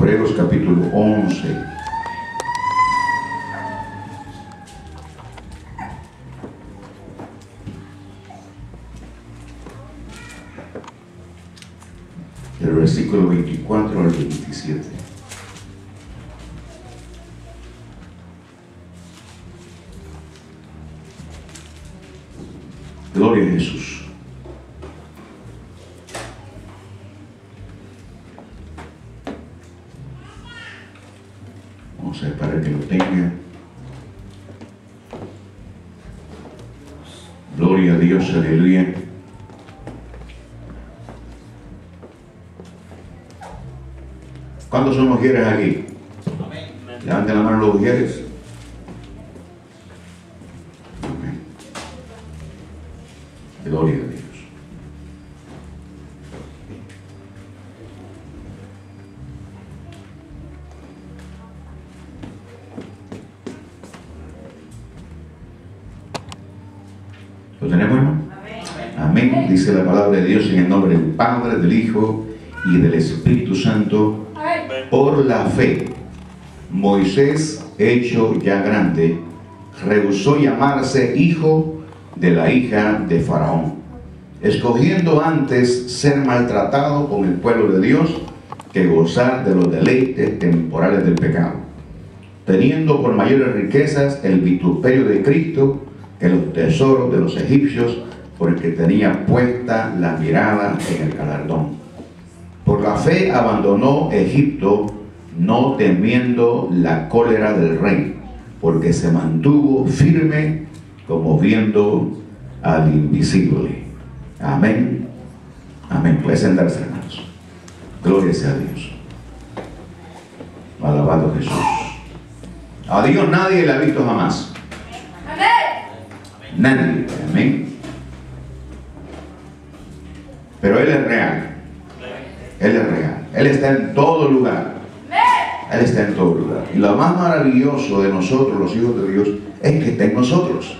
Hebreos capítulo 11. Del versículo 24 al 27. Gloria a Jesús. Vamos a ver para que lo tenga. Gloria a Dios, aleluya. ¿Cuántos son mujeres aquí? Levanten la mano los mujeres. Amén. Gloria a Dios. ¿Lo tenemos, hermano? Amén. Amén. Dice la palabra de Dios en el nombre del Padre, del Hijo y del Espíritu Santo. Por la fe, Moisés, hecho ya grande, rehusó llamarse hijo de la hija de Faraón, escogiendo antes ser maltratado con el pueblo de Dios que gozar de los deleites temporales del pecado, teniendo por mayores riquezas el vituperio de Cristo que los tesoros de los egipcios, porque tenía puesta la mirada en el galardón. Por la fe abandonó Egipto, no temiendo la cólera del rey, porque se mantuvo firme como viendo al invisible. Amén. Amén. Puede sentarse, hermanos. Gloria sea a Dios. Alabado Jesús. A Dios nadie le ha visto jamás. Nadie. Amén. Pero Él es real. Él es real. Él está en todo lugar. Él está en todo lugar. Y lo más maravilloso de nosotros, los hijos de Dios, es que está en nosotros.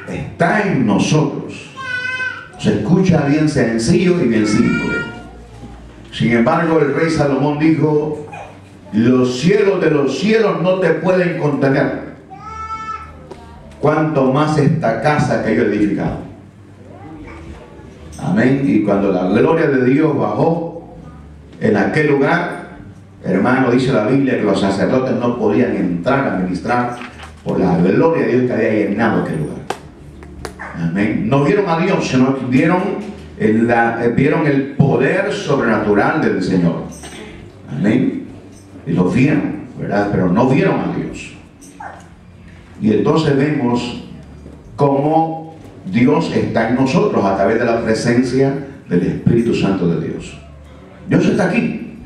Está en nosotros. Se escucha bien sencillo y bien simple. Sin embargo, el rey Salomón dijo: los cielos de los cielos no te pueden contener, cuanto más esta casa que yo he edificado. Amén. Y cuando la gloria de Dios bajó en aquel lugar, hermano, dice la Biblia que los sacerdotes no podían entrar a ministrar por la gloria de Dios que había llenado aquel lugar. Amén. No vieron a Dios, sino que vieron el poder sobrenatural del Señor. Amén. Y lo vieron, ¿verdad? Pero no vieron a Dios. Y entonces vemos cómo Dios está en nosotros a través de la presencia del Espíritu Santo de Dios. Dios está aquí.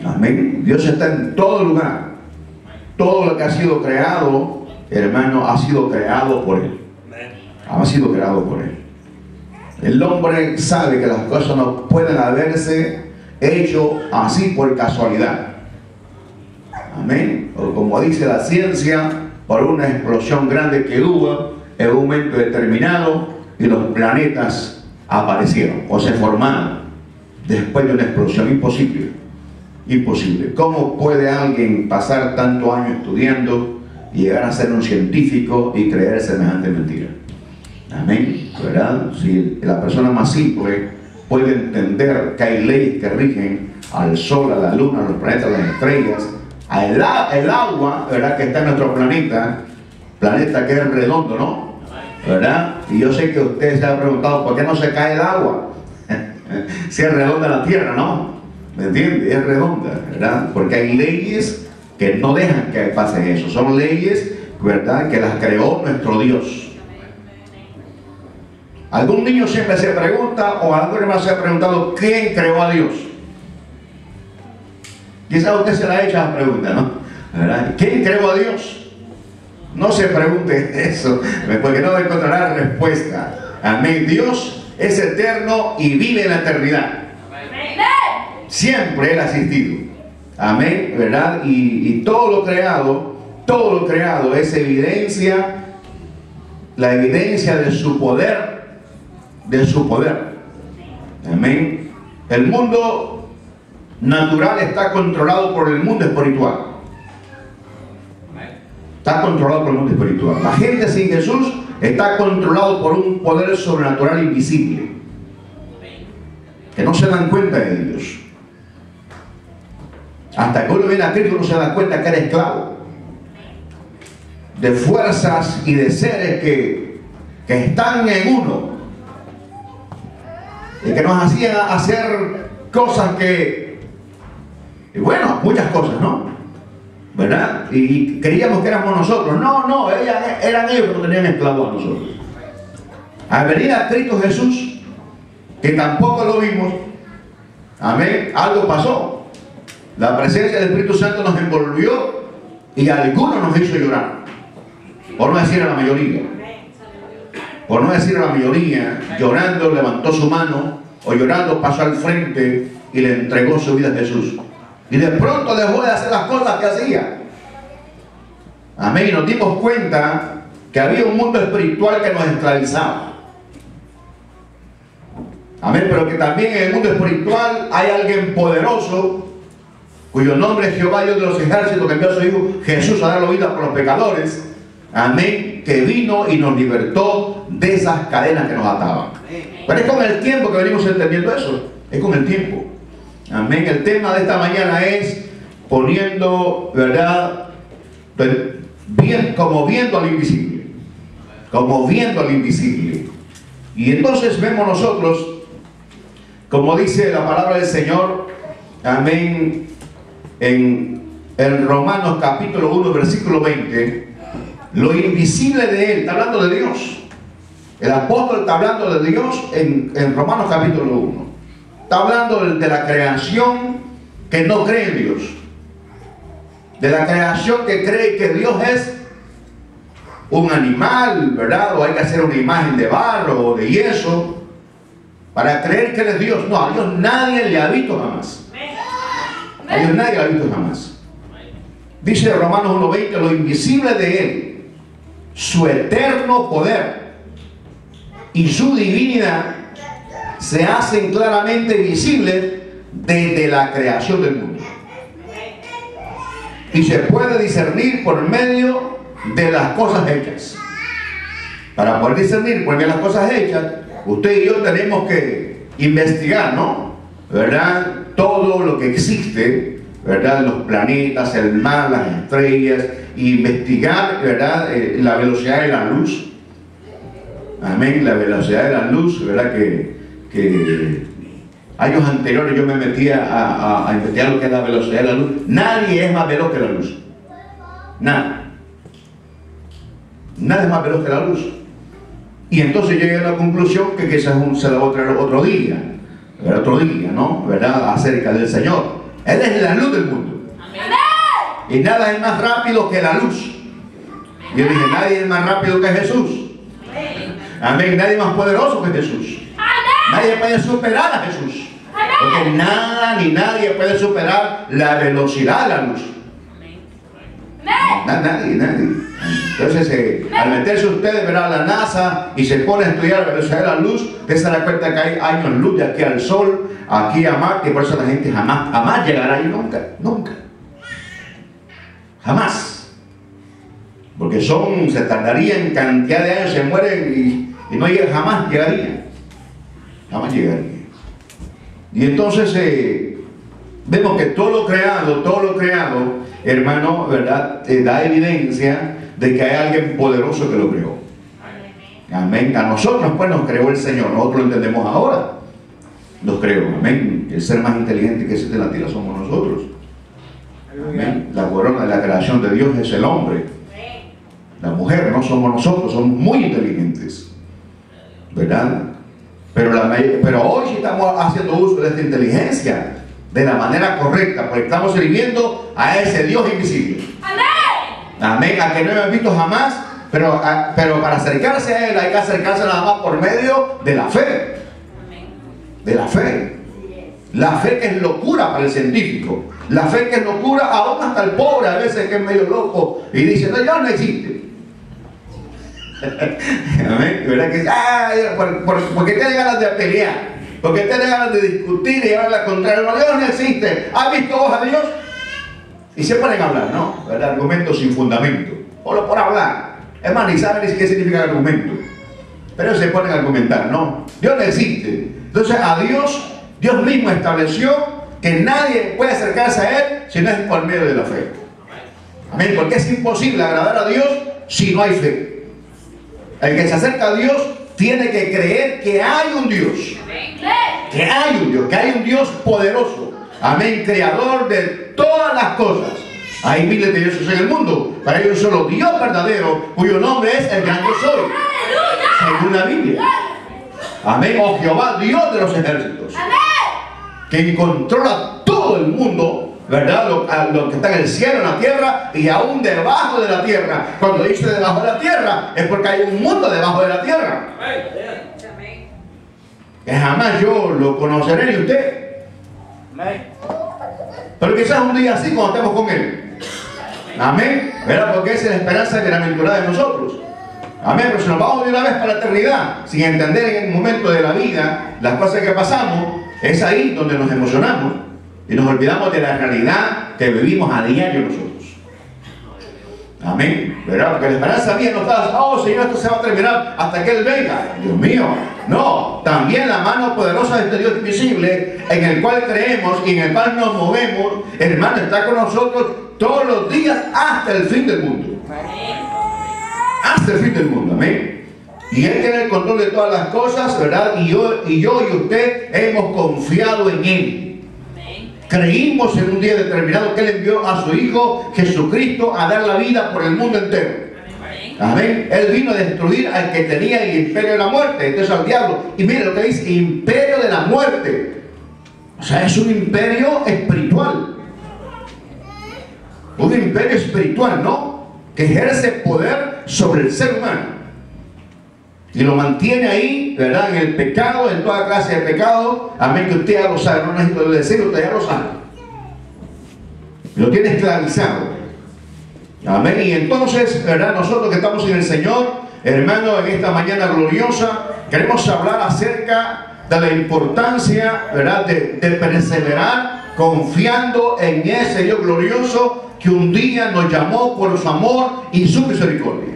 Amén. Dios está en todo lugar. Todo lo que ha sido creado, hermano, ha sido creado por Él. Ha sido creado por Él. El hombre sabe que las cosas no pueden haberse hecho así por casualidad. Amén. O como dice la ciencia, por una explosión grande que hubo en un momento determinado y los planetas aparecieron o se formaron después de una explosión. Imposible. Imposible. ¿Cómo puede alguien pasar tantos años estudiando y llegar a ser un científico y creer semejante mentira? Amén. ¿Verdad? Si la persona más simple puede entender que hay leyes que rigen al sol, a la luna, a los planetas, a las estrellas, el agua, ¿verdad?, que está en nuestro planeta que es redondo, ¿no? ¿Verdad? Y yo sé que ustedes se han preguntado ¿por qué no se cae el agua? Si es redonda la tierra, ¿no? ¿Me entiende? Es redonda, ¿verdad? Porque hay leyes que no dejan que pase eso. Son leyes, ¿verdad?, que las creó nuestro Dios. Algún niño siempre se pregunta, o algún hermano se ha preguntado, ¿quién creó a Dios? Quizás usted se la ha hecho la pregunta, ¿no? ¿Verdad? ¿Quién creó a Dios? No se pregunte eso, porque no encontrará respuesta. Amén. Dios es eterno y vive en la eternidad. Siempre Él ha existido. Amén, ¿verdad? Y todo lo creado es evidencia, la evidencia de su poder, Amén. El mundo natural está controlado por el mundo espiritual. Está controlado por el mundo espiritual. La gente sin Jesús está controlado por un poder sobrenatural invisible, que no se dan cuenta de Dios. Hasta que uno viene a Cristo, uno se da cuenta que era esclavo de fuerzas y de seres que están en uno y que nos hacían hacer cosas y bueno, muchas cosas, ¿no? ¿Verdad? Y creíamos que éramos nosotros. No, eran ellos que nos tenían esclavos a nosotros. Al venir a Cristo Jesús, que tampoco lo vimos, amén, algo pasó. La presencia del Espíritu Santo nos envolvió y a algunos nos hizo llorar. Por no decir a la mayoría. Por no decir a la mayoría, llorando levantó su mano, o llorando pasó al frente y le entregó su vida a Jesús. Y de pronto dejó de hacer las cosas que hacía. Amén. Y nos dimos cuenta que había un mundo espiritual que nos esclavizaba. Amén. Pero que también en el mundo espiritual hay alguien poderoso, cuyo nombre es Jehová, Dios de los ejércitos, que envió a su Hijo Jesús a dar la vida por los pecadores. Amén. Que vino y nos libertó de esas cadenas que nos ataban. Pero es con el tiempo que venimos entendiendo eso. Es con el tiempo. Amén. El tema de esta mañana es poniendo, ¿verdad? Bien, como viendo al invisible. Como viendo al invisible. Y entonces vemos nosotros, como dice la palabra del Señor, amén, en Romanos capítulo 1, versículo 20, lo invisible de Él, está hablando de Dios. El apóstol está hablando de Dios en Romanos capítulo 1. Está hablando de la creación que no cree en Dios. De la creación que cree que Dios es un animal, ¿verdad? O hay que hacer una imagen de barro o de yeso para creer que Él es Dios. No, a Dios nadie le ha visto jamás. A Dios nadie le ha visto jamás. Dice Romanos 1:20, lo invisible de Él, su eterno poder y su divinidad se hacen claramente visibles desde la creación del mundo. Y se puede discernir por medio de las cosas hechas. Para poder discernir por medio de las cosas hechas, usted y yo tenemos que investigar, ¿no? ¿Verdad? Todo lo que existe, ¿verdad? Los planetas, el mar, las estrellas, investigar, ¿verdad? La velocidad de la luz. Amén, la velocidad de la luz, ¿verdad? Que años anteriores yo me metía a investigar lo que es la velocidad de la luz. Nadie es más veloz que la luz. Nada. Nada es más veloz que la luz. Y entonces llegué a la conclusión que quizás se la voy a traer otro día, ¿no? ¿Verdad? Acerca del Señor. Él es la luz del mundo. Amén. Y nada es más rápido que la luz. Yo dije, nadie es más rápido que Jesús. Amén. Nadie es más poderoso que Jesús. Nadie puede superar a Jesús. Porque nada ni nadie puede superar la velocidad de la luz. Nadie. Entonces, al meterse ustedes, verá a la NASA y se pone a estudiar la velocidad de la luz, usted se da cuenta que hay años luz de aquí al Sol, aquí a Marte, y por eso la gente jamás llegará ahí, nunca. Jamás. Porque se tardarían cantidad de años, se mueren y no llegan, jamás llegarían. Y entonces vemos que todo lo creado, hermano, ¿verdad? Da evidencia de que hay alguien poderoso que lo creó. Amén. A nosotros pues nos creó el Señor, nosotros lo entendemos ahora. Nos creó, amén. El ser más inteligente que existe en la tierra somos nosotros. Amén. La corona de la creación de Dios es el hombre. La mujer no somos nosotros, somos muy inteligentes, ¿verdad? Pero hoy sí estamos haciendo uso de esta inteligencia de la manera correcta, porque estamos sirviendo a ese Dios invisible. Amén. A que no hemos visto jamás, pero para acercarse a Él hay que acercarse nada más por medio de la fe. De la fe. La fe que es locura para el científico. La fe que es locura aún hasta el pobre, a veces que es medio loco y dice, no, ya no existe. Amén. ¿Verdad que ¿por qué tiene ganas de pelear? Porque tienen ganas de discutir y hablar contrario. No, Dios no existe. ¿Has visto vos a Dios? Y se ponen a hablar, ¿no? ¿Verdad? Argumentos sin fundamento. Solo por hablar. Es más, ni saben ni qué significa el argumento. Pero se ponen a argumentar, ¿no? Dios no existe. Entonces a Dios mismo estableció que nadie puede acercarse a Él si no es por medio de la fe. Amén. Porque es imposible agradar a Dios si no hay fe. El que se acerca a Dios tiene que creer que hay un Dios. Que hay un Dios, que hay un Dios poderoso. Amén. Creador de todas las cosas. Hay miles de dioses en el mundo, pero hay un solo Dios verdadero, cuyo nombre es el gran yo soy, según la Biblia. Amén. O Jehová, Dios de los ejércitos, quien controla todo el mundo, ¿verdad? Lo que está en el cielo, en la tierra y aún debajo de la tierra. Cuando dice debajo de la tierra, es porque hay un mundo debajo de la tierra, que jamás yo lo conoceré ni usted. Pero quizás un día así cuando estemos con Él. Amén. ¿Verdad? Porque esa es la esperanza bienaventurada de nosotros. Amén. Pero si nos vamos de una vez para la eternidad, sin entender en el momento de la vida las cosas que pasamos, es ahí donde nos emocionamos y nos olvidamos de la realidad que vivimos a diario nosotros. Amén. ¿Verdad? Porque la esperanza mía no está, oh Señor, esto se va a terminar hasta que Él venga. Dios mío. No, también la mano poderosa de este Dios invisible, en el cual creemos y en el cual nos movemos, hermano, está con nosotros todos los días hasta el fin del mundo. Hasta el fin del mundo, amén. Y Él tiene el control de todas las cosas, ¿verdad? Y yo y usted hemos confiado en Él. Creímos en un día determinado que Él envió a su Hijo Jesucristo a dar la vida por el mundo entero. Amén. Él vino a destruir al que tenía el imperio de la muerte, entonces al diablo. Y mire lo que dice, imperio de la muerte. O sea, es un imperio espiritual. Un imperio espiritual, ¿no? Que ejerce poder sobre el ser humano. Y lo mantiene ahí, ¿verdad? En el pecado, en toda clase de pecado. Amén, que usted ya lo sabe, no necesito decirlo, usted ya lo sabe. Lo tiene esclavizado. Amén. Y entonces, ¿verdad? Nosotros que estamos en el Señor, hermano, en esta mañana gloriosa, queremos hablar acerca de la importancia, ¿verdad? De perseverar confiando en ese Dios glorioso que un día nos llamó por su amor y su misericordia.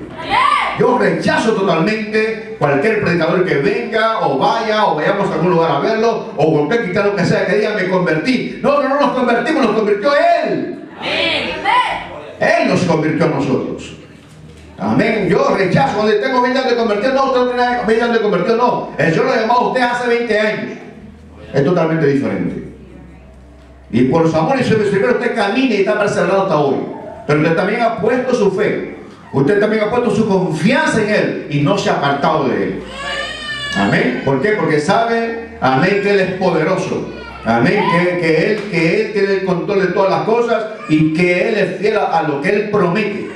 Yo rechazo totalmente cualquier predicador que venga o vaya o vayamos a algún lugar a verlo o cualquier quitar lo que sea que diga me convertí. No nos convertimos, nos convirtió Él. Él nos convirtió a nosotros. Amén. Yo rechazo donde tengo 20 años de convertido. No, usted no tiene 20 años de convertido. No. El Señor lo llamó a usted hace 20 años. Es totalmente diferente. Y por su amor y su misericordia usted camina y está perseverando hasta hoy. Pero usted también ha puesto su fe. Usted también ha puesto su confianza en Él y no se ha apartado de Él. Amén. ¿Por qué? Porque sabe, amén, que Él es poderoso. Amén. Que Él tiene el control de todas las cosas y que Él es fiel a lo que Él promete.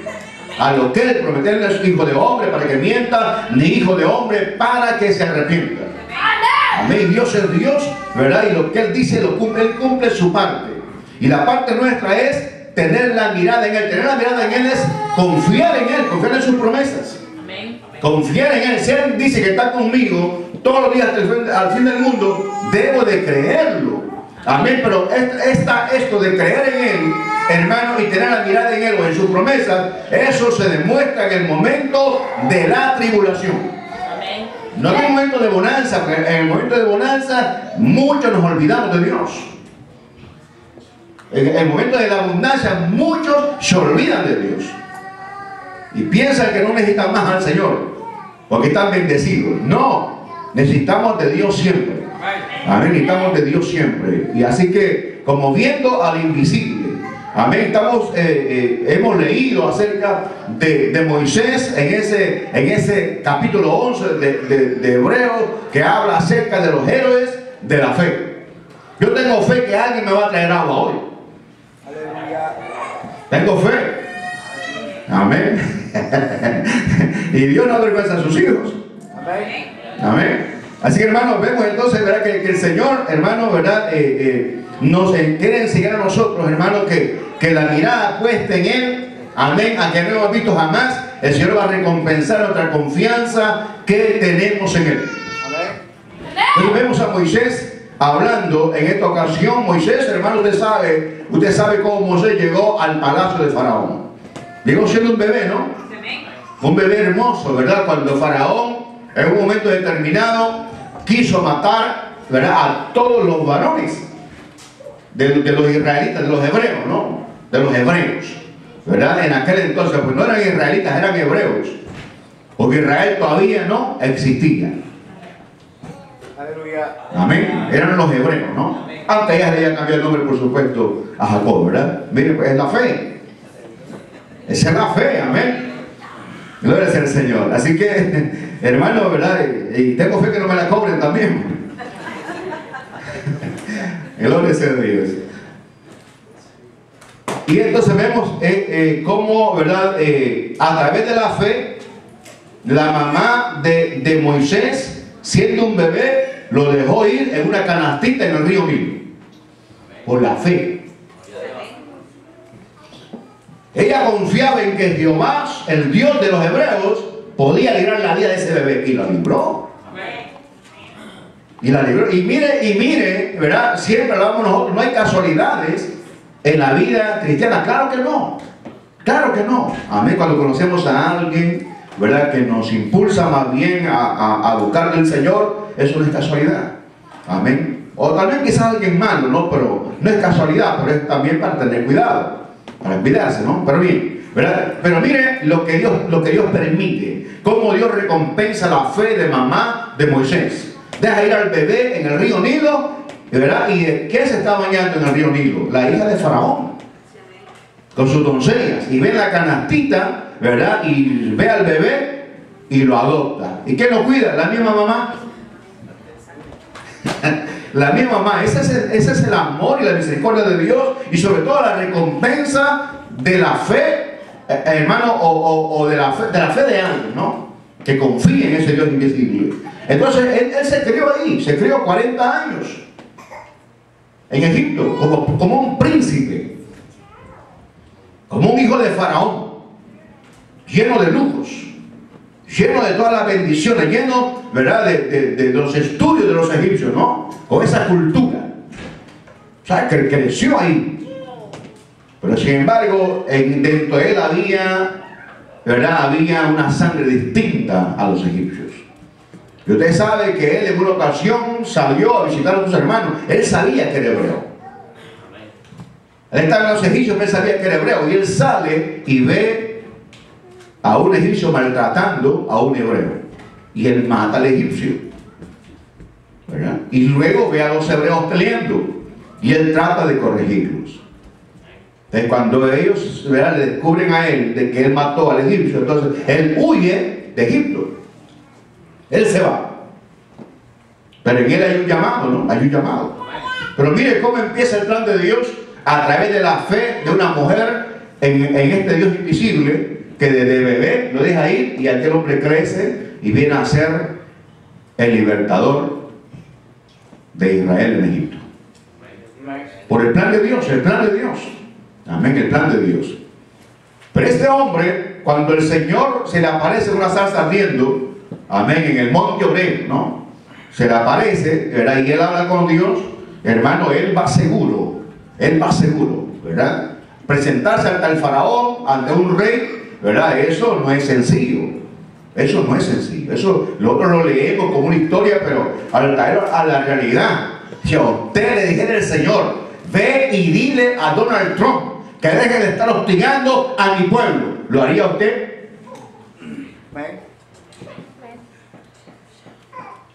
A lo que Él promete. Él no es hijo de hombre para que mienta, ni hijo de hombre para que se arrepienta. Amén. Dios es Dios, ¿verdad? Y lo que Él dice lo cumple. Él cumple su parte. Y la parte nuestra es tener la mirada en Él. Tener la mirada en Él es confiar en Él, confiar en sus promesas. Amén. Confiar en Él. Si Él dice que está conmigo todos los días al fin del mundo, debo de creerlo. Amén. Pero esto de creer en Él, hermano, y tener la mirada en Él o en sus promesas, eso se demuestra en el momento de la tribulación. Amén. No en el momento de bonanza, porque en el momento de bonanza muchos nos olvidamos de Dios. En el momento de la abundancia muchos se olvidan de Dios y piensan que no necesitan más al Señor porque están bendecidos. No, necesitamos de Dios siempre. Amén, necesitamos de Dios siempre. Y así que, como viendo al invisible, amén, hemos leído acerca de Moisés en ese capítulo 11 de Hebreos, que habla acerca de los héroes de la fe. Yo tengo fe que alguien me va a traer agua hoy. Tengo fe. Amén. Y Dios no avergüenza a sus hijos. Amén. Así que, hermanos, vemos entonces, ¿verdad? Que el Señor, hermano, ¿verdad? Nos quiere enseñar a nosotros, hermanos, que la mirada puesta en Él, amén, a que no hemos visto jamás, el Señor va a recompensar nuestra confianza que tenemos en Él. Amén. Entonces vemos a Moisés hablando en esta ocasión. Moisés, hermano, usted sabe cómo Moisés llegó al palacio de Faraón. Llegó siendo un bebé, ¿no? Un bebé hermoso, ¿verdad? Cuando Faraón, en un momento determinado, quiso matar, ¿verdad?, a todos los varones de los israelitas, de los hebreos, ¿no? De los hebreos, ¿verdad? En aquel entonces, pues no eran israelitas, eran hebreos, porque Israel todavía no existía. Aleluya. Amén. Eran los hebreos, ¿no? Antes ya le había cambiado el nombre, por supuesto, a Jacob, ¿verdad? Mire, pues es la fe. Esa es la fe, amén. Gloria sea al Señor. Así que, hermano, ¿verdad? Y tengo fe que no me la cobren también. Gloria sea a Dios. Y entonces vemos cómo, ¿verdad? A través de la fe, la mamá de Moisés, siendo un bebé, lo dejó ir en una canastita en el río Nilo. Por la fe. Ella confiaba en que Jehová, el Dios de los hebreos, podía librar la vida de ese bebé. Y la libró. Y la libró. Y mire, ¿verdad? Siempre hablamos nosotros, no hay casualidades en la vida cristiana. Claro que no. Claro que no. Amén. Cuando conocemos a alguien, ¿verdad?, que nos impulsa más bien a buscar del Señor, eso no es casualidad. Amén. O también quizás alguien malo, ¿no? Pero no es casualidad, pero es también para tener cuidado, para cuidarse, ¿no? Pero bien, ¿verdad? Pero mire lo que Dios permite, cómo Dios recompensa la fe de mamá de Moisés. Deja ir al bebé en el río Nilo, ¿verdad? ¿Y de qué se está bañando en el río Nilo? La hija de Faraón, con sus doncellas, y ve la canastita, ¿verdad? Y ve al bebé y lo adopta. ¿Y quién lo cuida? La misma mamá. La misma mamá. Ese es el amor y la misericordia de Dios, y sobre todo la recompensa de la fe, hermano, o de la fe de alguien, ¿no? Que confía en ese Dios invisible. Entonces él se crió ahí, se crió 40 años en Egipto, como un príncipe, como un hijo de Faraón, lleno de lujos, lleno de todas las bendiciones, lleno, ¿verdad?, de los estudios de los egipcios, ¿no? Con esa cultura. O sea, que creció ahí. Pero sin embargo, dentro de él había una sangre distinta a los egipcios. Y usted sabe que él en una ocasión salió a visitar a sus hermanos. Él sabía que era hebreo. Él estaba en los egipcios, pero él sabía que era hebreo. Y él sale y ve a un egipcio maltratando a un hebreo. Y él mata al egipcio, ¿verdad? Y luego ve a los hebreos peleando. Y él trata de corregirlos. Entonces, cuando ellos, ¿verdad?, le descubren a él de que él mató al egipcio, entonces él huye de Egipto. Él se va. Pero en él hay un llamado, ¿no? Hay un llamado. Pero mire cómo empieza el plan de Dios a través de la fe de una mujer en este Dios invisible, que desde bebé lo deja ir, y aquel hombre crece y viene a ser el libertador de Israel en Egipto. Por el plan de Dios, el plan de Dios. Amén, el plan de Dios. Pero este hombre, cuando el Señor se le aparece en una zarza ardiendo, amén, en el monte Oreb, ¿no? Se le aparece, ¿verdad? Y él habla con Dios, hermano, él va seguro, ¿verdad? Presentarse ante el faraón, ante un rey, ¿verdad? Eso no es sencillo. Eso no es sencillo. Eso nosotros lo leemos como una historia, pero al traer a la realidad, si a usted le dijera el Señor, ve y dile a Donald Trump que deje de estar hostigando a mi pueblo, ¿lo haría usted?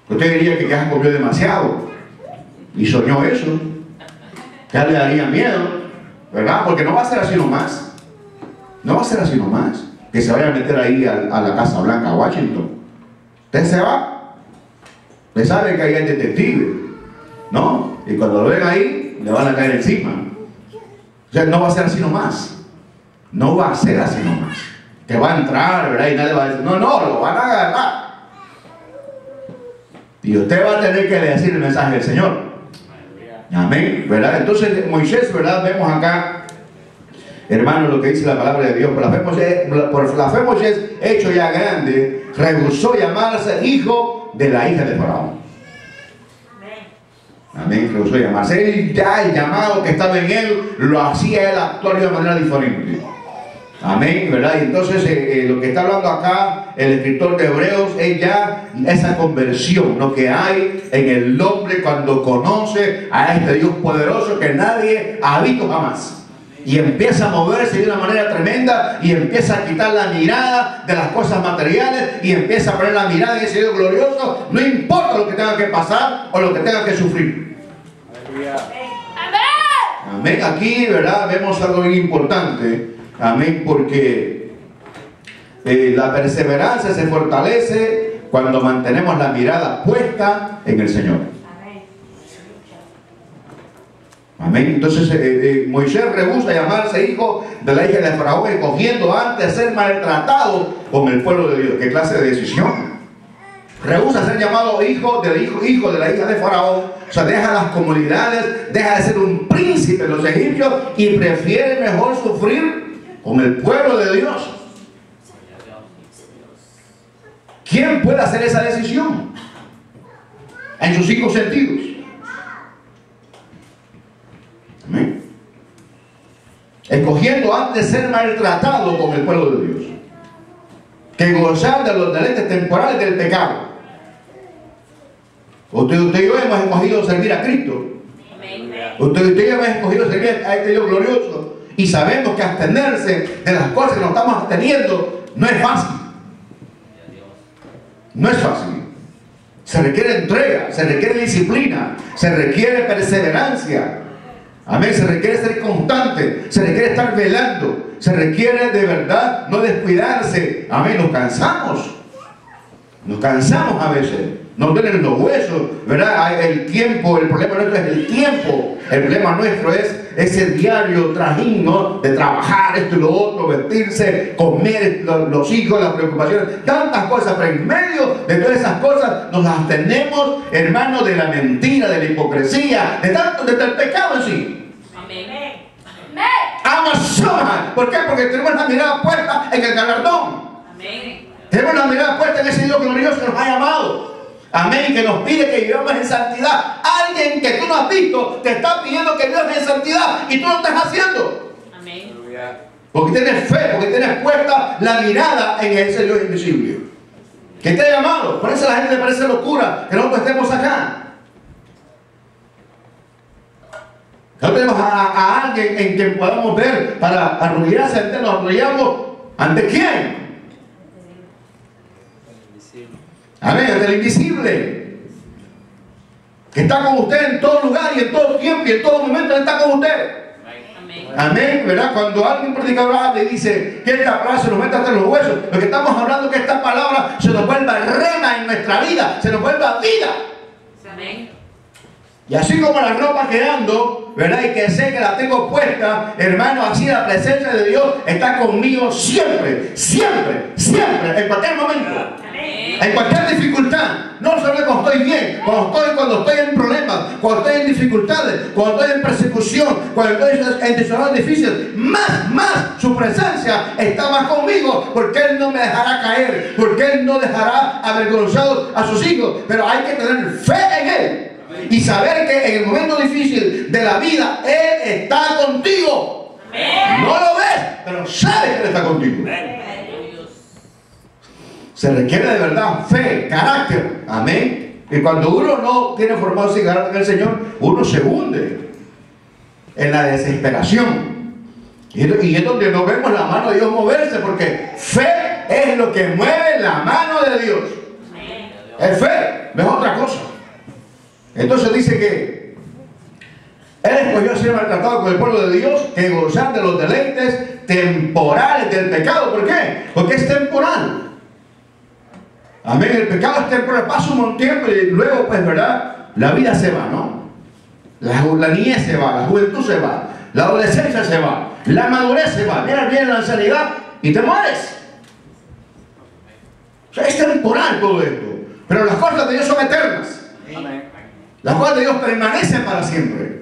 Usted diría que ya comió demasiado y soñó eso. Ya le daría miedo, ¿verdad? Porque no va a ser así nomás. No va a ser así nomás. Que se vaya a meter ahí a la Casa Blanca, a Washington. Usted se va. Usted sabe que ahí hay detectives, ¿no? Y cuando lo ven ahí, le van a caer encima. O sea, no va a ser así nomás. No va a ser así nomás. Que va a entrar, ¿verdad? Y nadie va a decir, no, lo van a agarrar. Y usted va a tener que decir el mensaje del Señor. Amén, ¿verdad? Entonces Moisés, ¿verdad? Vemos acá, hermano, lo que dice la palabra de Dios. Por la fe Moisés, hecho ya grande, rehusó llamarse hijo de la hija de Faraón. Amén, rehusó llamarse. Él ya el llamado que estaba en él lo hacía él actuar de una manera diferente. Amén, ¿verdad? Y entonces lo que está hablando acá el escritor de Hebreos es ya esa conversión, lo que hay en el hombre cuando conoce a este Dios poderoso que nadie ha visto jamás. Y empieza a moverse de una manera tremenda y empieza a quitar la mirada de las cosas materiales y empieza a poner la mirada en ese Dios glorioso, no importa lo que tenga que pasar o lo que tenga que sufrir. Amén. Aquí, ¿verdad? Vemos algo bien importante. Amén, porque la perseverancia se fortalece cuando mantenemos la mirada puesta en el Señor. Amén. Entonces Moisés rehúsa llamarse hijo de la hija de Faraón, escogiendo antes ser maltratado con el pueblo de Dios. ¿Qué clase de decisión? Rehúsa ser llamado hijo de la hija de Faraón. O sea, deja las comunidades, deja de ser un príncipe de los egipcios y prefiere mejor sufrir con el pueblo de Dios. ¿Quién puede hacer esa decisión? En sus 5 sentidos. Amén. Escogiendo antes ser maltratado con el pueblo de Dios que gozar de los deleites temporales del pecado. Usted y yo hemos escogido servir a Cristo. Usted y yo hemos escogido servir a este Dios glorioso. Y sabemos que abstenerse de las cosas que nos estamos absteniendo no es fácil. No es fácil. Se requiere entrega, se requiere disciplina, se requiere perseverancia. Amén, se requiere ser constante, se requiere estar velando, se requiere de verdad no descuidarse. Amén, nos cansamos a veces, nos duelen los huesos, ¿verdad? El tiempo, el problema nuestro es el tiempo, el problema nuestro es ese diario trajín, ¿no? De trabajar esto y lo otro, vestirse, comer, los hijos, las preocupaciones, tantas cosas, pero en medio de todas esas cosas nos abstenemos, hermanos, de la mentira, de la hipocresía, del pecado en sí. Amén. ¿Por qué? Porque tenemos la mirada puesta en el galardón. Amén. Tenemos la mirada puesta en ese Dios glorioso que nos ha llamado. Amén, que nos pide que vivamos en santidad. Alguien que tú no has visto te está pidiendo que vivas en santidad y tú lo estás haciendo. Amén. Porque tienes fe, porque tienes puesta la mirada en ese Dios invisible que te ha llamado. Por eso a la gente le parece locura que nosotros estemos acá. No tenemos a alguien en quien podamos ver para arrodillarse ante. Nos arrodillamos ¿ante quién? Amén, ante el invisible, que está con usted en todo lugar y en todo tiempo y en todo momento. Él está con usted. Amén. Amén, ¿verdad? Cuando alguien predicador habla y dice que esta palabra se nos mete hasta los huesos, lo que estamos hablando es que esta palabra se nos vuelva rema en nuestra vida, se nos vuelva vida. Amén. Y así como la ropa quedando, ¿verdad? Y que sé que la tengo puesta, hermano, así la presencia de Dios está conmigo siempre, siempre, siempre, en cualquier momento. En cualquier dificultad, no solo cuando estoy bien, cuando estoy en problemas, cuando estoy en dificultades, cuando estoy en persecución, cuando estoy en situaciones difíciles, más su presencia está más conmigo, porque Él no me dejará caer, porque Él no dejará avergonzados a sus hijos. Pero hay que tener fe en Él y saber que en el momento difícil de la vida Él está contigo. No lo ves, pero sabes que Él está contigo. Se requiere de verdad fe, carácter. Amén. Y cuando uno no tiene formado ese carácter en el Señor, uno se hunde en la desesperación. Y es donde no vemos la mano de Dios moverse, porque fe es lo que mueve la mano de Dios. Es fe, no es otra cosa. Entonces dice que Él escogió ser maltratado con el pueblo de Dios que gozar de los deleites temporales del pecado. ¿Por qué? Porque es temporal. Amén, el pecado es temporal, pasa un tiempo y luego, pues, ¿verdad? La vida se va, ¿no? La niñez se va, la juventud se va, la adolescencia se va, la madurez se va, viene la ancianidad y te mueres. O sea, es temporal todo esto, pero las cosas de Dios son eternas. Amén. Las cosas de Dios permanecen para siempre.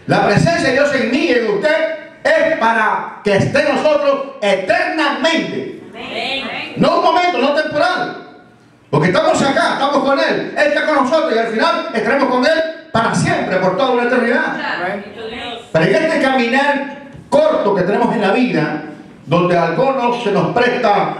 La presencia de Dios en mí y en usted es para que esté en nosotros eternamente. Amén. No un momento, no temporal. Porque estamos acá, estamos con Él, Él está con nosotros y al final estaremos con Él para siempre, por toda una eternidad. Pero en este caminar corto que tenemos en la vida, donde a algunos se nos presta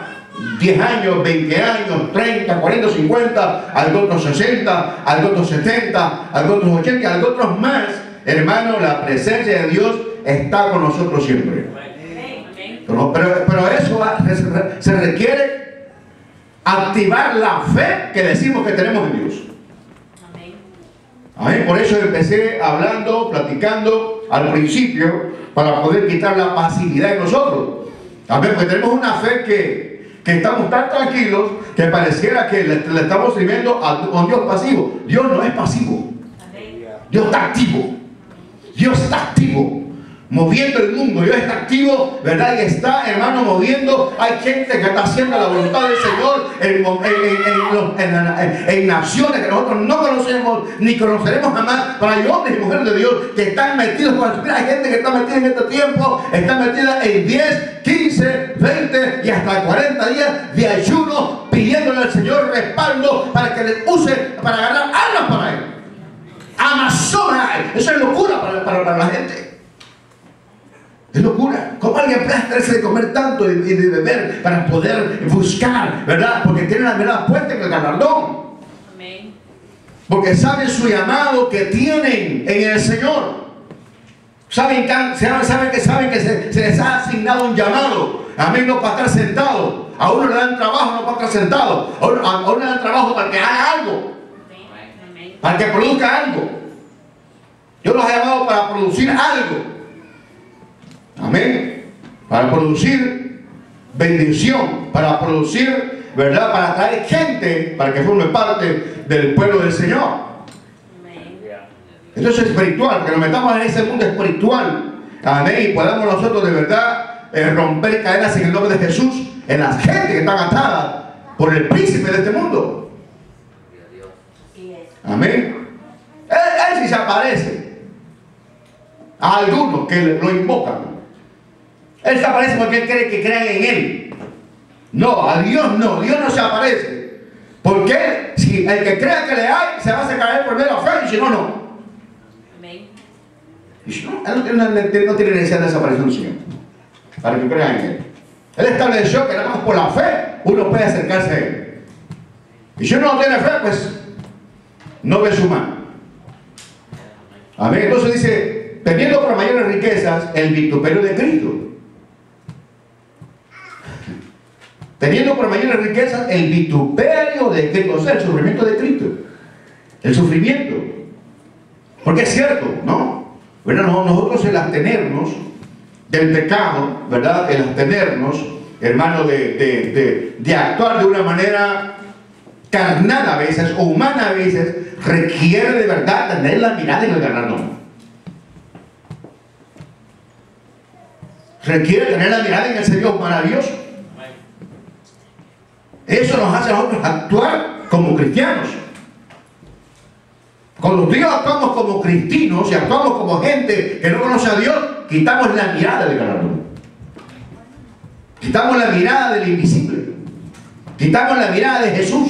10 años, 20 años, 30, 40, 50, a otros 60, a otros 70, a otros 80, a otros más, hermano, la presencia de Dios está con nosotros siempre. Pero eso se requiere activar la fe que decimos que tenemos en Dios. Amén. Por eso empecé hablando, platicando al principio, para poder quitar la pasividad en nosotros. Amén. Porque tenemos una fe que estamos tan tranquilos que pareciera que le estamos sirviendo a un Dios pasivo. Dios no es pasivo. Dios está activo. Dios está activo, moviendo el mundo. Dios está activo, ¿verdad? Y está, hermano, moviendo. Hay gente que está haciendo la voluntad del Señor en naciones que nosotros no conocemos ni conoceremos jamás. Pero hay hombres y mujeres de Dios que están metidos con el Espíritu. Hay gente que está metida en este tiempo, está metida en 10, 15, 20 y hasta 40 días de ayuno, pidiéndole al Señor respaldo para que le use para ganar almas para Él. Amazonas, eso es locura para la gente. Es locura. ¿Cómo alguien puede hacerse de comer tanto y de beber para poder buscar, ¿verdad? Porque tiene la mirada puesta en el galardón. Amén. Porque saben su llamado que tienen en el Señor. Saben que se les ha asignado un llamado. Amén, no para estar sentado. A uno le dan trabajo, no para estar sentado. A uno le dan trabajo para que haga algo. Para que produzca algo. Dios los ha llamado para producir algo. Amén. Para producir bendición, para producir, ¿verdad? Para traer gente, para que forme parte del pueblo del Señor. Amén. Entonces es espiritual, que nos metamos en ese mundo espiritual. Amén. Y podamos nosotros de verdad romper cadenas en el nombre de Jesús en las gente que están atadas por el príncipe de este mundo. Amén. Él sí se aparece a algunos que lo invocan. Él se aparece porque él cree que crean en él. No, a Dios no. Dios no se aparece. Porque si el que crea que le hay, se va a hacer caer por medio de la fe, y si no, no. Amén. Y si no, él no tiene necesidad de desaparecer un Señor para que crean en él. Él estableció que nada más por la fe uno puede acercarse a él. Y si uno no tiene fe, pues no ve su mano. Amén. Entonces dice, teniendo por mayores riquezas el vituperio de Cristo. Teniendo por mayores riquezas el vituperio de Cristo, o sea, el sufrimiento de Cristo. El sufrimiento. Porque es cierto, ¿no? ¿Verdad? Nosotros el abstenernos del pecado, ¿verdad? El abstenernos, hermano, de actuar de una manera carnal a veces, o humana a veces, requiere de verdad tener la mirada en el galardón. Requiere tener la mirada en el Señor maravilloso. Eso nos hace a nosotros actuar como cristianos. Cuando tú y yo actuamos como cristianos y actuamos como gente que no conoce a Dios, quitamos la mirada del galardón. Quitamos la mirada del invisible. Quitamos la mirada de Jesús.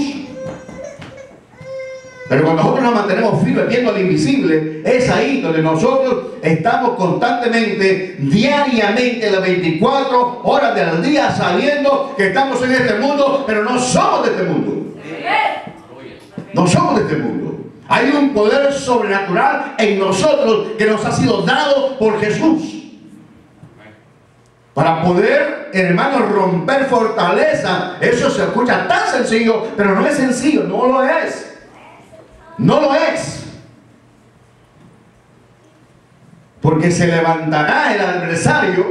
Pero cuando nosotros nos mantenemos firmes viendo al invisible, es ahí donde nosotros estamos constantemente, diariamente, las 24 horas del día, sabiendo que estamos en este mundo, pero no somos de este mundo. No somos de este mundo. Hay un poder sobrenatural en nosotros que nos ha sido dado por Jesús. Para poder, hermanos, romper fortaleza. Eso se escucha tan sencillo, pero no es sencillo, no lo es. No lo es. Porque se levantará el adversario,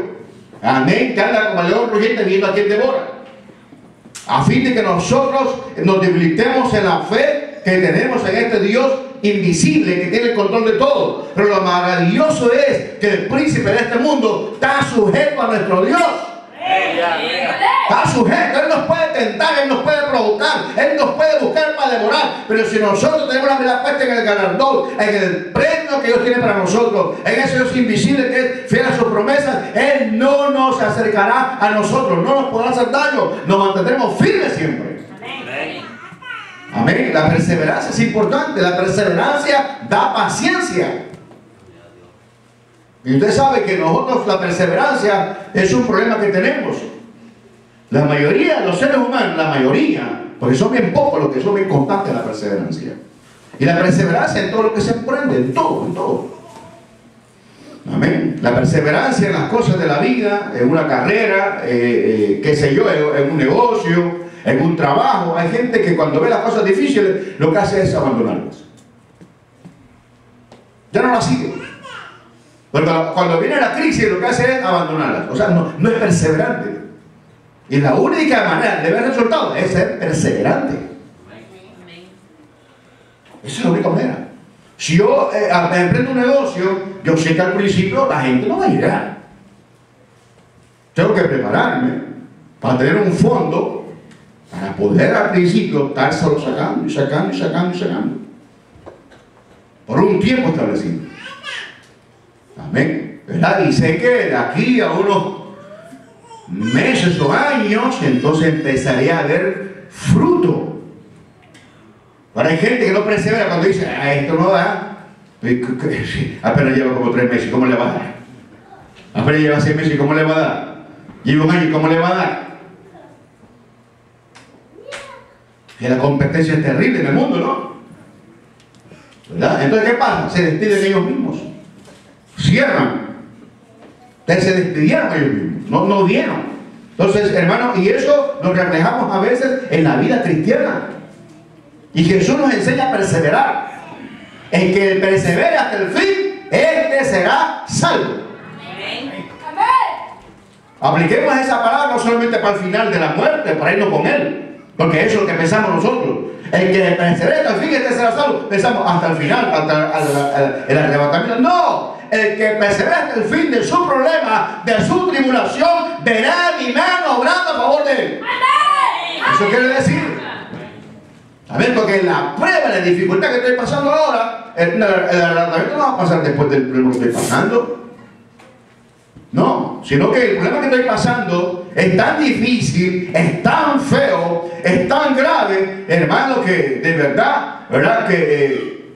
amén, que anda como león rugiente viendo a quien devora, a fin de que nosotros nos debilitemos en la fe que tenemos en este Dios invisible que tiene el control de todo. Pero lo maravilloso es que el príncipe de este mundo está sujeto a nuestro Dios. Está sujeto. Él nos puede tentar, Él nos puede provocar, Él nos puede buscar para devorar. Pero si nosotros tenemos la mirada puesta en el galardón, en el premio que Dios tiene para nosotros, en ese Dios invisible que es fiel a sus promesas, Él no nos acercará a nosotros, no nos podrá hacer daño, nos mantendremos firmes siempre. Amén. La perseverancia es importante. La perseverancia da paciencia. Y usted sabe que nosotros la perseverancia es un problema que tenemos. La mayoría de los seres humanos, la mayoría, porque son bien pocos los que son bien constantes en la perseverancia. Y la perseverancia en todo lo que se emprende, en todo, en todo. Amén. La perseverancia en las cosas de la vida, en una carrera, qué sé yo, en un negocio, en un trabajo. Hay gente que cuando ve las cosas difíciles, lo que hace es abandonarlas. Ya no las sigue. Pero cuando viene la crisis, lo que hace es abandonarlas. O sea, no es perseverante. Y la única manera de ver resultados es ser perseverante. Esa es la única manera. Si yo emprendo un negocio, yo sé que al principio la gente no va a llegar. Tengo que prepararme para tener un fondo para poder al principio estárselo sacando y sacando y sacando y sacando. Por un tiempo establecido. Amén. ¿Verdad? Y sé que de aquí a unos meses o años, entonces empezaría a haber fruto. Ahora hay gente que no persevera cuando dice, esto no da. Apenas lleva como 3 meses, ¿cómo le va a dar? Apenas lleva 6 meses, ¿cómo le va a dar? Lleva un año, ¿cómo le va a dar? Que la competencia es terrible en el mundo, ¿no? ¿Verdad? Entonces, ¿qué pasa? Se despiden ellos mismos. Cierran. Entonces se despidieron ellos mismos. No dieron. Entonces, hermano, y eso lo reflejamos a veces en la vida cristiana. Y Jesús nos enseña a perseverar. El que persevere hasta el fin, este será salvo. Amén. Apliquemos esa palabra no solamente para el final de la muerte, para irnos con Él. Porque eso es lo que pensamos nosotros. El que persevere hasta el fin, este será salvo. Pensamos hasta el final, hasta el arrebatamiento. No. El que persevere hasta el fin de su problema, de su tribulación, verá mi mano obrando a favor de él. Eso quiere decir. A ver, porque la prueba, la dificultad que estoy pasando ahora, el arrebatamiento no va a pasar después del problema que estoy pasando. No, sino que el problema que estoy pasando es tan difícil, es tan feo, es tan grave, hermano, que de verdad, que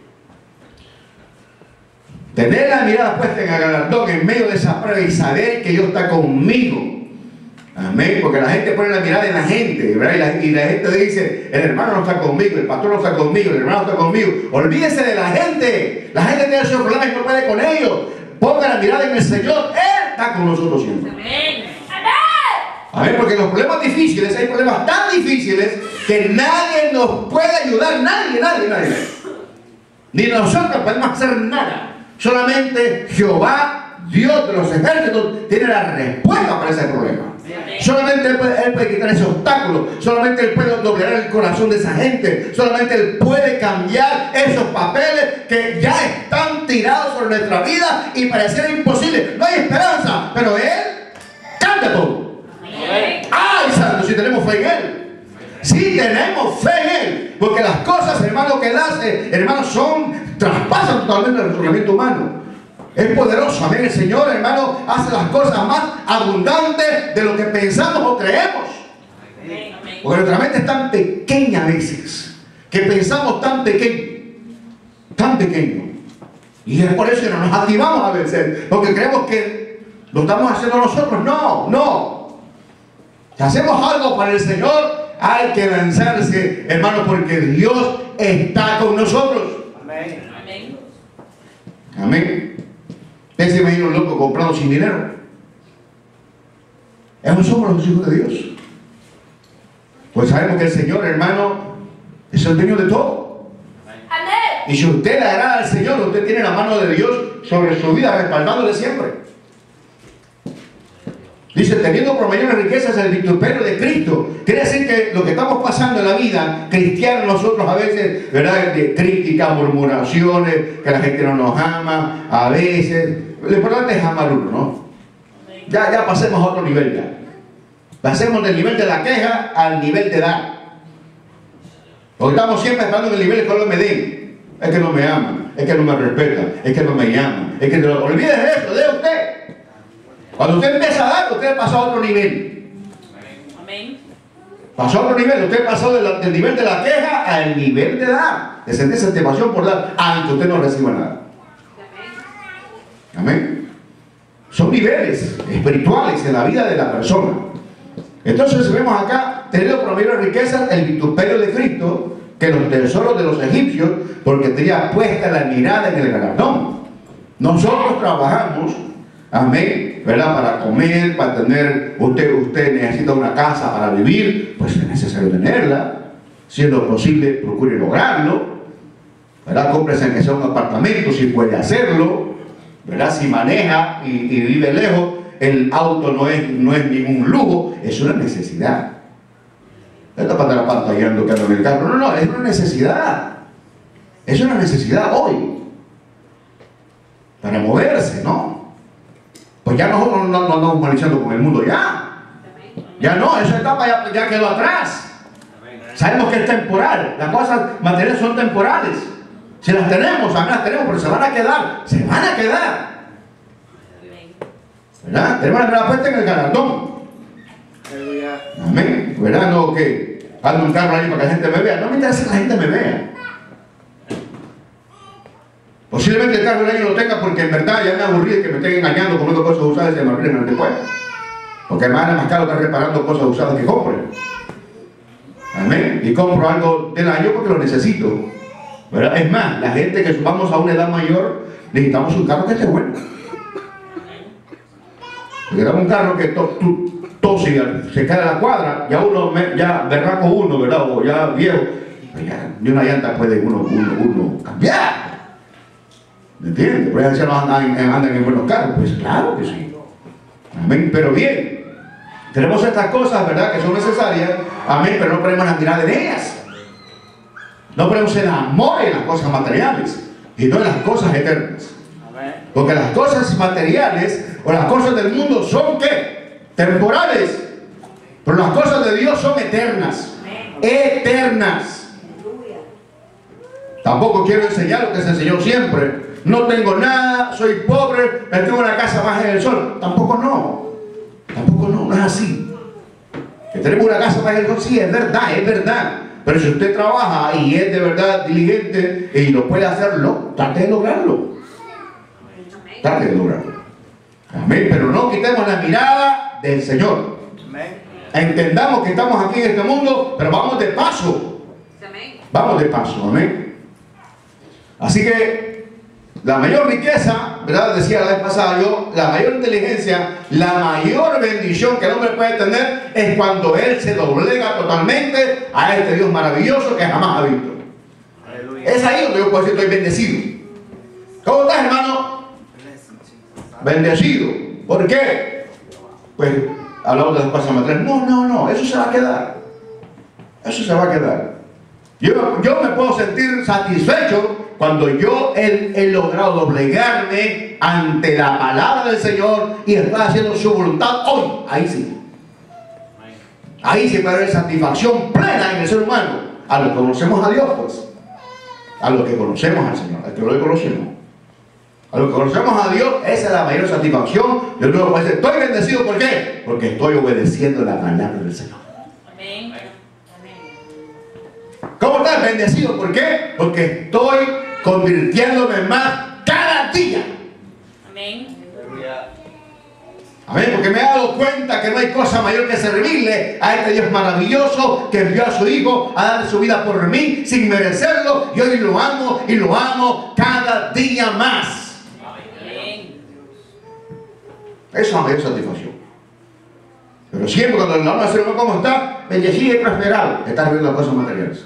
tener la mirada puesta en el galardón en medio de esa prueba y saber que Dios está conmigo. Amén, porque la gente pone la mirada en la gente, ¿verdad? Y la gente dice, el hermano no está conmigo, el pastor no está conmigo, el hermano no está conmigo. Olvídese de la gente tiene sus problemas y no puede con ellos. Ponga la mirada en el Señor, Él está con nosotros siempre. Amén. Amén, porque los problemas difíciles, hay problemas tan difíciles que nadie nos puede ayudar, nadie. Ni nosotros podemos hacer nada. Solamente Jehová, Dios de los ejércitos, tiene la respuesta para ese problema. Solamente Él puede quitar ese obstáculo. Solamente Él puede doblar el corazón de esa gente. Solamente Él puede cambiar esos papeles que ya están tirados sobre nuestra vida y pareciera imposible. No hay esperanza, pero Él cambia todo. ¡Ay, santo! Si tenemos fe en Él. Si tenemos fe en Él. Porque las cosas, hermano, que Él hace, hermano, traspasan totalmente el razonamiento humano. Es poderoso, amén. El Señor, hermano, hace las cosas más abundantes de lo que pensamos o creemos. Porque nuestra mente es tan pequeña a veces, que pensamos tan pequeño. Y es por eso que no nos activamos a vencer, porque creemos que lo estamos haciendo nosotros. No. Si hacemos algo para el Señor, hay que lanzarse, hermano, porque Dios está con nosotros. Amén. ¿Usted se imagina un loco comprado sin dinero? Esos somos los hijos de Dios. Pues sabemos que el Señor, hermano, es el dueño de todo. Amén. Y si usted le agrada al Señor, usted tiene la mano de Dios sobre su vida, respaldándole siempre. Dice, teniendo por mayores riquezas el vituperio de Cristo. Quiere decir que lo que estamos pasando en la vida cristiana, nosotros a veces, ¿verdad?, de crítica, murmuraciones, que la gente no nos ama, a veces. Lo importante es amar uno, ¿no? Ya pasemos a otro nivel ya. Pasemos del nivel de la queja al nivel de dar. Porque estamos siempre esperando en el nivel que no me den. Es que no me aman, es que no me respetan, es que no me llaman, es que no... Olvídese de eso, de usted. Cuando usted empieza a dar, usted pasa a otro nivel. Amén. Pasó a otro nivel. Usted pasó del nivel de la queja al nivel de dar, de sentir satisfacción por dar, aunque usted no reciba nada. Amén. Son niveles espirituales en la vida de la persona. Entonces vemos acá, teniendo por medio de riquezas el vituperio de Cristo, que los tesoros de los egipcios, porque tenía puesta la mirada en el galardón. Nosotros trabajamos, amén, ¿verdad? Para comer, para tener, usted necesita una casa para vivir, pues es necesario tenerla. Si es lo posible, procure lograrlo, ¿verdad? Cómprese que sea un apartamento si puede hacerlo, ¿verdad? Si maneja y vive lejos, el auto no es ningún lujo, es una necesidad. No está para estar pantallando que anda en el carro, no, es una necesidad. Es una necesidad hoy para moverse, ¿no? Pues ya nosotros no andamos humanizando con el mundo, ya no, esa etapa ya quedó atrás. Sabemos que es temporal, las cosas materiales son temporales. Si las tenemos, pero se van a quedar. ¿Verdad? Tenemos la mirada puesta en el galardón. Amén. ¿Verdad? No que ando un carro ahí para que la gente me vea. No me interesa que la gente me vea. Posiblemente el carro año lo tenga porque en verdad ya me aburrí de que me estén engañando con cosas usadas y se me arruinen después. Porque además es más caro estar reparando cosas usadas que compre. Amén. Y compro algo del año porque lo necesito. ¿Verdad? Es más, la gente que vamos a una edad mayor necesitamos un carro que esté bueno. Porque damos un carro que tose y se cae a la cuadra, ya uno, ya berraco uno, ¿verdad? O ya viejo, pues ya de una llanta puede uno cambiar. ¿Me entiendes? Por eso andan en buenos carros. Pues claro que sí. Amén. Pero bien, tenemos estas cosas, ¿verdad? Que son necesarias. Amén. Pero no ponemos la mirada en ellas. No ponemos el amor en las cosas materiales y no en las cosas eternas. Porque las cosas materiales o las cosas del mundo son ¿qué? Temporales. Pero las cosas de Dios son eternas. Eternas. Tampoco quiero enseñar lo que se enseñó siempre. No tengo nada, soy pobre, me tengo una casa más en el sol. Tampoco no, no es así. Que tenemos una casa más en el sol, sí, es verdad. Pero si usted trabaja y es de verdad diligente y lo puede hacerlo, trate de lograrlo. Amén. Pero no quitemos la mirada del Señor. Entendamos que estamos aquí en este mundo, pero vamos de paso. Amén. Así que la mayor riqueza, ¿verdad? Decía la vez pasada yo, la mayor inteligencia, la mayor bendición que el hombre puede tener es cuando él se doblega totalmente a este Dios maravilloso que jamás ha visto. Aleluya. Es ahí donde yo puedo decir estoy bendecido. ¿Cómo estás, hermano? Bendecido. ¿Por qué? Pues hablamos de las cosas materiales. No, eso se va a quedar. Yo me puedo sentir satisfecho cuando yo he logrado doblegarme ante la palabra del Señor y estoy haciendo su voluntad hoy. Ahí sí. Ahí sí puede haber satisfacción plena en el ser humano. A los que conocemos a Dios, pues. A los que conocemos al Señor. A los que no le conocemos. A los que conocemos a Dios, esa es la mayor satisfacción. Yo luego puedo decir, estoy bendecido. ¿Por qué? Porque estoy obedeciendo la palabra del Señor. Amén. ¿Cómo estás? Bendecido. ¿Por qué? Porque estoy convirtiéndome más cada día. Amén. Amén. Porque me he dado cuenta que no hay cosa mayor que servirle a este Dios maravilloso que envió a su Hijo a dar su vida por mí sin merecerlo. Y hoy lo amo cada día más. Amén. Esa es la mayor satisfacción. Pero siempre cuando el alma se ve cómo está, bendecido y prosperado, está viendo las cosas materiales.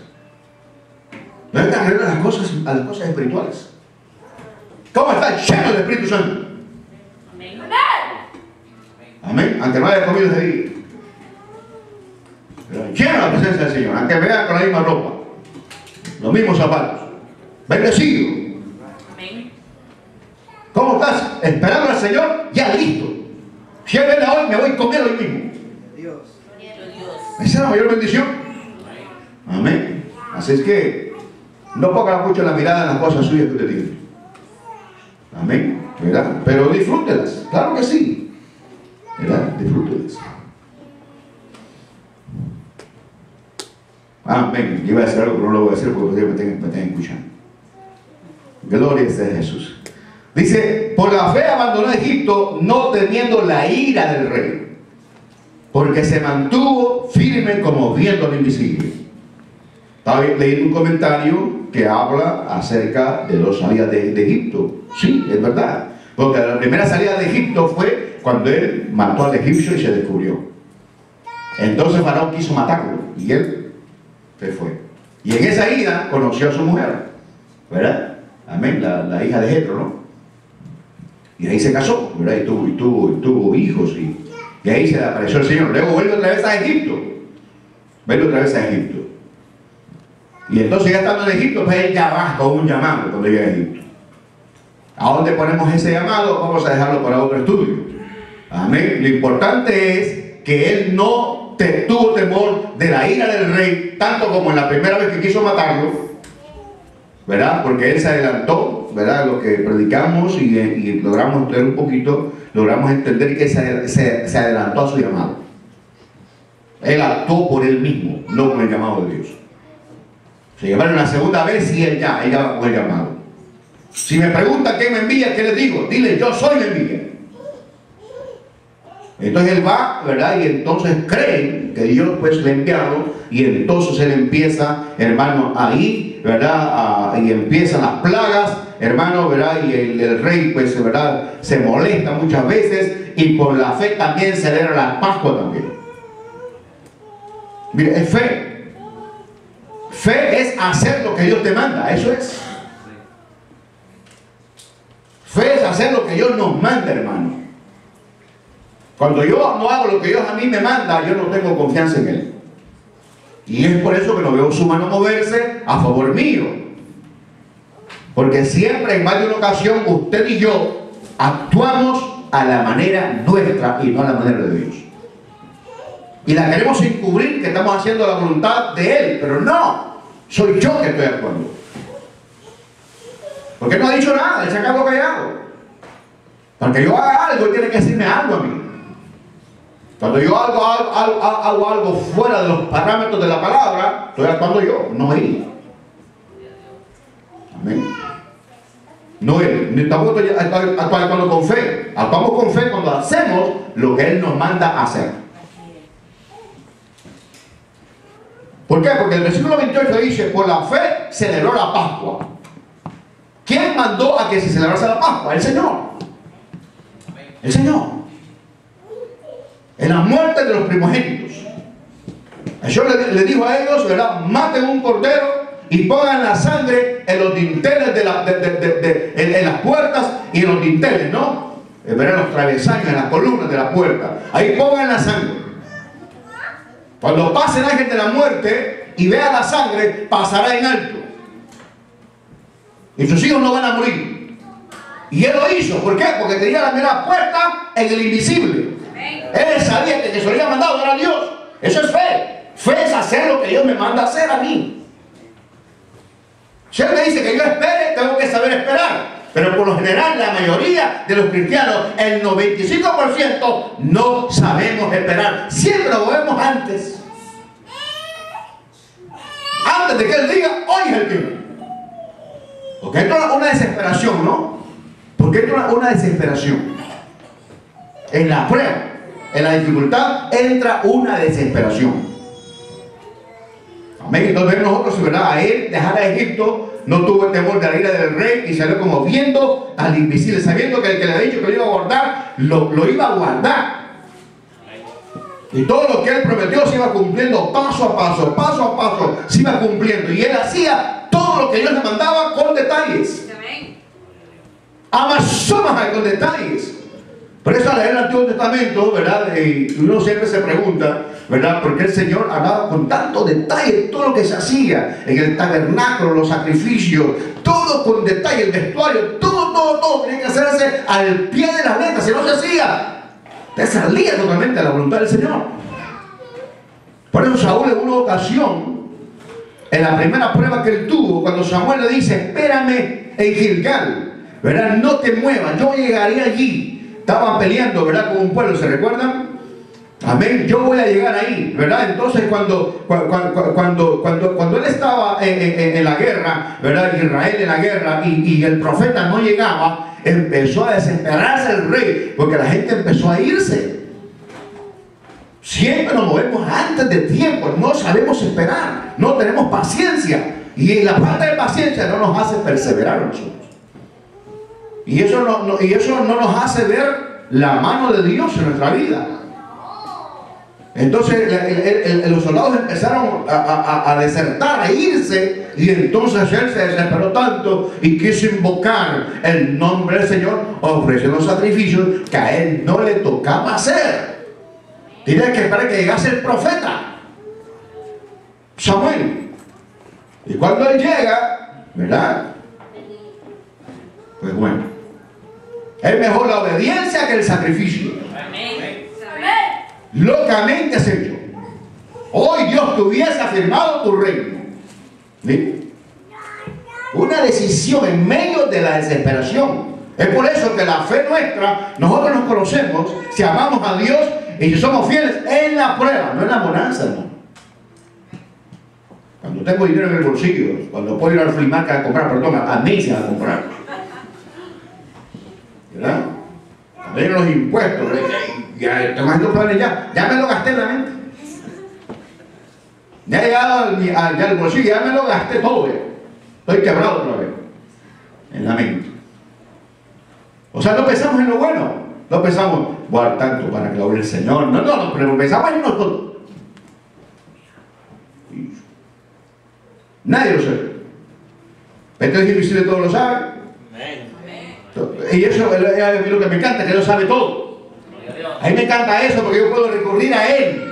No está viendo a las cosas espirituales. ¿Cómo está lleno del Espíritu Santo? Amén. Amén. Aunque no haya comido ese día. Pero lleno de la presencia del Señor. Aunque vea con la misma ropa, los mismos zapatos. Bendecido. Amén. ¿Cómo estás? Esperando al Señor, ya listo. Si Él viene hoy, me voy a comer hoy mismo. Dios. Esa es la mayor bendición. Amén. Así es que no ponga mucho la mirada en las cosas suyas que usted tiene. Amén. ¿Verdad? Pero disfrútelas. Claro que sí. ¿Verdad? Disfrútelas. Amén. Iba a decir algo, pero no lo voy a decir porque ustedes me están escuchando. Gloria sea a Jesús. Dice, por la fe abandonó Egipto, no temiendo la ira del rey, porque se mantuvo firme como viento invisible. Estaba leyendo un comentario que habla acerca de dos salidas de Egipto. Sí, es verdad. Porque la primera salida de Egipto fue cuando él mató al egipcio y se descubrió. Entonces Faraón quiso matarlo y él se fue. Y en esa ida conoció a su mujer, ¿verdad? Amén, la hija de Jetro, ¿no? Y ahí se casó, ¿verdad? Y tuvo hijos y ahí se le apareció el Señor. Luego vuelve otra vez a Egipto. Y entonces ya estando en Egipto, pues él ya va con un llamado cuando llega a Egipto. ¿A dónde ponemos ese llamado? Vamos a dejarlo para otro estudio. Amén. Lo importante es que él no tuvo temor de la ira del rey, tanto como en la primera vez que quiso matarlo, ¿verdad? Porque él se adelantó, ¿verdad? Lo que predicamos y logramos entender un poquito, logramos entender que se adelantó a su llamado. Él actuó por él mismo, no con el llamado de Dios. Se llamaron la segunda vez y él ya va con el llamado. Si me preguntan qué me envía, ¿qué les digo? Dile, yo soy me envía. Entonces él va, ¿verdad? Y entonces creen que Dios pues le ha enviado, y entonces él empieza, hermano, ahí, ¿verdad? Y empiezan las plagas, hermano, ¿verdad? Y el rey pues, ¿verdad? Se molesta muchas veces, y por la fe también celebra la Pascua también. Mire, es fe. Fe es hacer lo que Dios te manda, eso es. Fe es hacer lo que Dios nos manda, hermano. Cuando yo no hago lo que Dios a mí me manda, yo no tengo confianza en Él. Y es por eso que no veo su mano moverse a favor mío. Porque siempre, en más de una ocasión, usted y yo actuamos a la manera nuestra y no a la manera de Dios. Y la queremos encubrir que estamos haciendo la voluntad de Él, pero no, soy yo que estoy actuando. Porque Él no ha dicho nada, Él se ha quedado callado. Para que yo haga algo, Él tiene que decirme algo a mí. Cuando yo hago algo fuera de los parámetros de la palabra, estoy actuando yo, no Él. Amén. No Él. Ni tampoco estoy actuando con fe. Actuamos con fe cuando hacemos lo que Él nos manda hacer. ¿Por qué? Porque el versículo 28 dice, por la fe celebró la Pascua. ¿Quién mandó a que se celebrase la Pascua? El Señor. El Señor. En la muerte de los primogénitos. El Señor le dijo a ellos, ¿verdad? Maten un cordero y pongan la sangre en los dinteles en las puertas y en los dinteles, ¿no? ¿Verdad? Los travesaños, en las columnas de la puerta. Ahí pongan la sangre. Cuando pase el ángel de la muerte y vea la sangre, pasará en alto. Y sus hijos no van a morir. Y él lo hizo. ¿Por qué? Porque tenía la mirada puesta en el invisible. Él sabía que se lo había mandado era Dios. Eso es fe. Fe es hacer lo que Dios me manda hacer a mí. Si Él me dice que yo espere, tengo que saber esperar. Pero por lo general, la mayoría de los cristianos, el 95%, no sabemos esperar. Siempre lo vemos antes. Antes de que Él diga, hoy es el tiempo. Porque entra una desesperación, ¿no? Porque entra una desesperación. En la prueba, en la dificultad, entra una desesperación. Amén. Entonces nosotros, ¿verdad? A él dejar a Egipto, no tuvo el temor de la ira del rey y salió como viendo al invisible, sabiendo que el que le había dicho que lo iba a guardar, lo iba a guardar. Y todo lo que él prometió se iba cumpliendo paso a paso, se iba cumpliendo. Y él hacía todo lo que Dios le mandaba con detalles. Amazonas con detalles. Por eso al leer el Antiguo Testamento, ¿verdad? Y uno siempre se pregunta, ¿verdad? ¿Por qué el Señor hablaba con tanto detalle todo lo que se hacía en el tabernáculo, los sacrificios, todo con detalle, el vestuario, todo tenía que hacerse al pie de la letra? Si no se hacía, te salía totalmente de la voluntad del Señor. Por eso Saúl en una ocasión, en la primera prueba que él tuvo, cuando Samuel le dice, espérame en Gilgal, ¿verdad? No te muevas, yo llegaré allí. Estaban peleando, ¿verdad? Con un pueblo, ¿se recuerdan? Amén. Yo voy a llegar ahí, ¿verdad? Entonces cuando él estaba en la guerra, ¿verdad? Israel en la guerra y el profeta no llegaba, empezó a desesperarse el rey porque la gente empezó a irse. Siempre nos movemos antes de tiempo, no sabemos esperar, no tenemos paciencia. Y la falta de paciencia no nos hace perseverar a nosotros. Y eso no nos hace ver la mano de Dios en nuestra vida. Entonces los soldados empezaron a desertar, a irse, y entonces él se desesperó tanto y quiso invocar el nombre del Señor, ofreciendo sacrificios que a él no le tocaba hacer. Tiene que esperar que llegase el profeta Samuel. Y cuando él llega, ¿verdad? Pues bueno, es mejor la obediencia que el sacrificio. Locamente has hecho. Hoy Dios te hubiese afirmado tu reino. ¿Sí? Una decisión en medio de la desesperación. Es por eso que la fe nuestra, nosotros nos conocemos si amamos a Dios y si somos fieles en la prueba, no en la bonanza, no. Cuando tengo dinero en el bolsillo, cuando puedo ir al flea market a comprar, perdón, a Macy's a comprar, ¿verdad? Cuando vienen los impuestos, ya tengo estos planes, ya me lo gasté en la mente. Ya he llegado al bolsillo, ya me lo gasté todo. Estoy quebrado otra vez en la mente. O sea, no pensamos en lo bueno, no pensamos, voy a dar tanto para que lo vea el Señor. No, pero pensamos en nosotros. Nadie lo sabe. Esto es invisible, todos lo saben. Y eso es lo que me encanta, que Dios sabe todo. A mí me encanta eso porque yo puedo recurrir a Él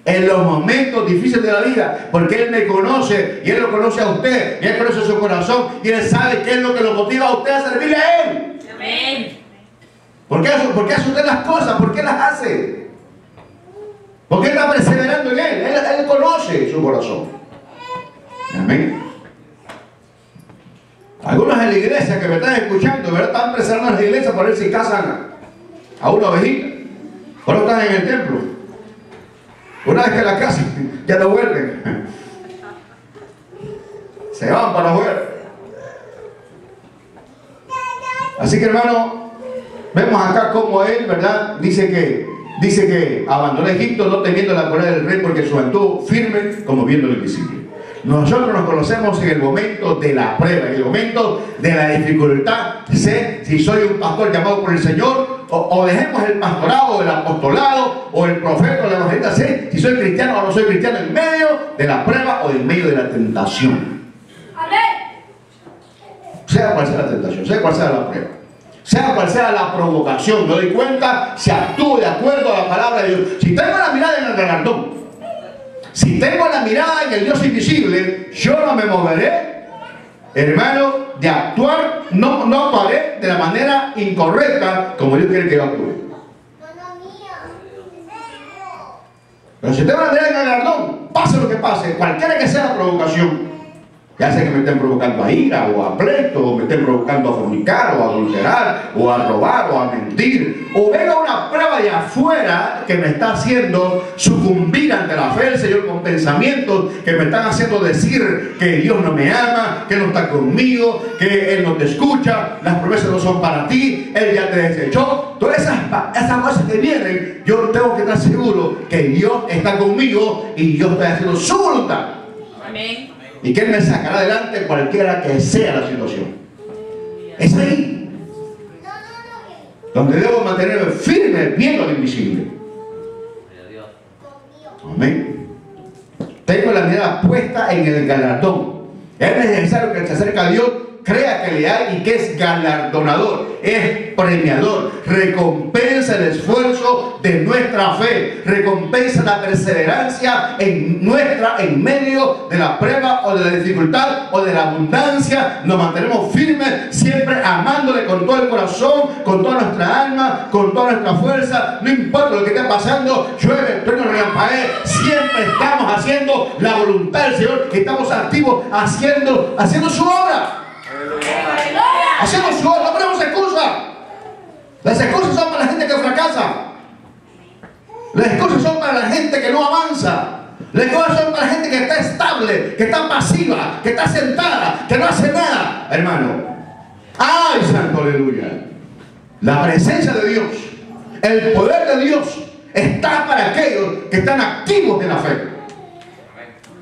en los momentos difíciles de la vida, porque Él me conoce y Él lo conoce a usted, y Él conoce su corazón y Él sabe qué es lo que lo motiva a usted a servirle a Él. Amén. ¿Por qué hace usted las cosas? ¿Por qué las hace? Porque Él está perseverando en Él. Él conoce su corazón. Amén. Algunos en la iglesia que me están escuchando, ¿verdad? Están perseverando en la iglesia para ver si casan a una ovejita. Ahora están en el templo. Una vez que la casan, ya no vuelven. Se van para afuera. Así que, hermano, vemos acá como él, ¿verdad? Dice que abandonó Egipto no temiendo la correa del rey porque su mantuvo firme como viendo lo invisible. Nosotros nos conocemos en el momento de la prueba, en el momento de la dificultad. Sé si soy un pastor llamado por el Señor o dejemos el pastorado o el apostolado o el profeta o la evangelista. Sé si soy cristiano o no soy cristiano en medio de la prueba o en medio de la tentación. Amén. Sea cual sea la tentación, sea cual sea la prueba, sea cual sea la provocación, me doy cuenta si actúo de acuerdo a la palabra de Dios. Si tengo la mirada en el galardón, si tengo la mirada en el Dios invisible, yo no me moveré, hermano, de actuar, no actuaré de la manera incorrecta como Dios quiere que yo actúe. Pero si tengo la mirada en el galardón, pase lo que pase, cualquiera que sea la provocación, ya sea que me estén provocando a ira o a pleito, o me estén provocando a fornicar o a adulterar o a robar o a mentir, o venga una prueba de afuera que me está haciendo sucumbir ante la fe del Señor con pensamientos que me están haciendo decir que Dios no me ama, que no está conmigo, que Él no te escucha, las promesas no son para ti, Él ya te desechó. Todas esas cosas que vienen, yo tengo que estar seguro que Dios está conmigo y yo estoy haciendo su voluntad. Amén. Y que Él me sacará adelante cualquiera que sea la situación. Es ahí donde debo mantenerme firme viendo lo invisible. Amén. Tengo la mirada puesta en el galardón. Es necesario que el que se acerca a Dios crea que le hay y que es galardonador, es premiador, recompensa el esfuerzo de nuestra fe, recompensa la perseverancia en medio de la prueba o de la dificultad o de la abundancia. Nos mantenemos firmes, siempre amándole con todo el corazón, con toda nuestra alma, con toda nuestra fuerza. No importa lo que esté pasando, llueve, trueno, relampaguee, siempre estamos haciendo la voluntad del Señor, estamos activos haciendo su obra. Hacemos su obra, no ponemos excusas. Las excusas son para la gente que fracasa. Las excusas son para la gente que no avanza. Lenguajes son para la gente que está estable, que está pasiva, que está sentada, que no hace nada. Hermano, ¡ay, santo aleluya! La presencia de Dios, el poder de Dios está para aquellos que están activos en la fe.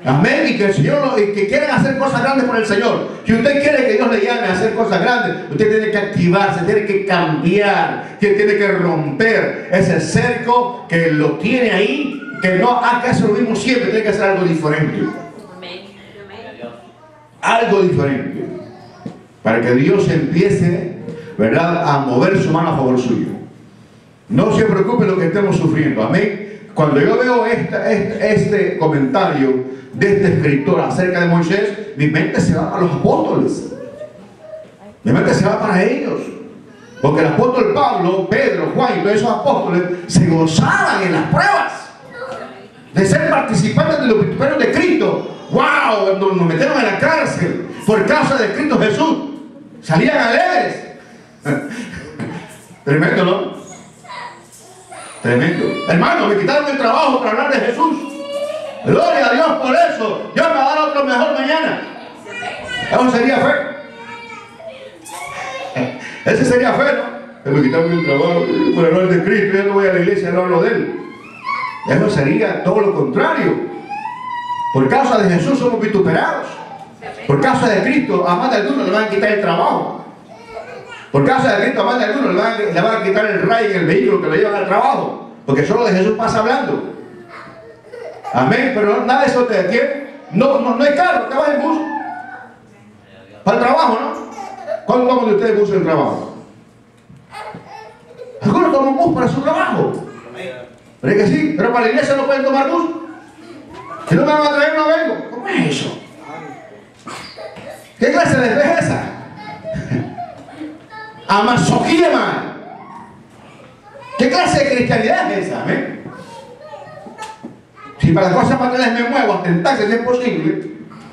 Amén. Y que el Señor, y que quieren hacer cosas grandes por el Señor. Si usted quiere que Dios le llame a hacer cosas grandes, usted tiene que activarse, tiene que cambiar, tiene que romper ese cerco que lo tiene ahí, que no hace lo mismo siempre, tiene que hacer algo diferente. Algo diferente. Para que Dios empiece, ¿verdad?, a mover su mano a favor suyo. No se preocupe lo que estemos sufriendo. Amén. Cuando yo veo este comentario de este escritor acerca de Moisés, mi mente se va para los apóstoles. Mi mente se va para ellos. Porque el apóstol Pablo, Pedro, Juan y todos esos apóstoles se gozaban en las pruebas de ser participantes de los vituperios de Cristo. ¡Wow! Nos metieron en la cárcel por causa de Cristo Jesús. Salían alegres. Tremendo, ¿no? Tremendo. Hermano, me quitaron el trabajo para hablar de Jesús. Gloria a Dios por eso. Dios me va a dar otro mejor mañana. Eso sería fe. Ese sería fe, ¿no? Me quitaron el trabajo por hablar de Cristo. Yo no voy a la iglesia, no hablo de Él. Eso sería todo lo contrario. Por causa de Jesús somos vituperados. Por causa de Cristo, a más de algunos le van a quitar el trabajo. Por causa de Cristo, a más de algunos le van a quitar el ray en el vehículo que lo llevan al trabajo. Porque solo de Jesús pasa hablando. Amén. Pero nada de eso te detiene. No hay carro, te vas en bus. Para el trabajo, ¿no? ¿Cuándo vamos de ustedes bus en el trabajo? Algunos toman bus para su trabajo. ¿Pero es que sí? Pero para la iglesia no pueden tomar bus. Si no me van a traer, no vengo. ¿Cómo es eso? ¿Qué clase de fe es esa? Amasoquía, man. ¿Qué clase de cristianidad es esa? ¿Eh? Si para las cosas materiales me muevo hasta en taxi, si es posible,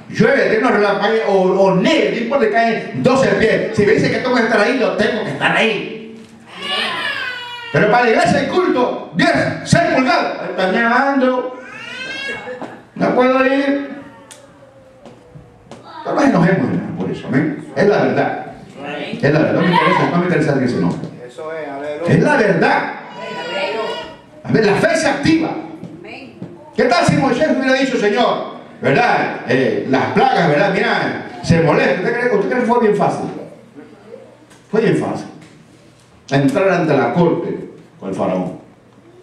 llueve, tiene unos relámpagos o nieve, no importa que caen 12 pies. Si me dice que tengo que estar ahí, lo tengo que estar ahí. Pero para la iglesia el culto, 10, 6 pulgadas. Está nevando. No puedo ir. No nos enojemos por eso, amén. Es la verdad. Es la verdad. No me interesa que se enoje. Es la verdad. Amén. La fe se activa. ¿Qué tal si Moisés hubiera dicho, Señor, verdad? Las plagas, verdad, mira, se molesta. ¿Usted cree que fue bien fácil? Fue bien fácil. Entrar ante la corte con el faraón.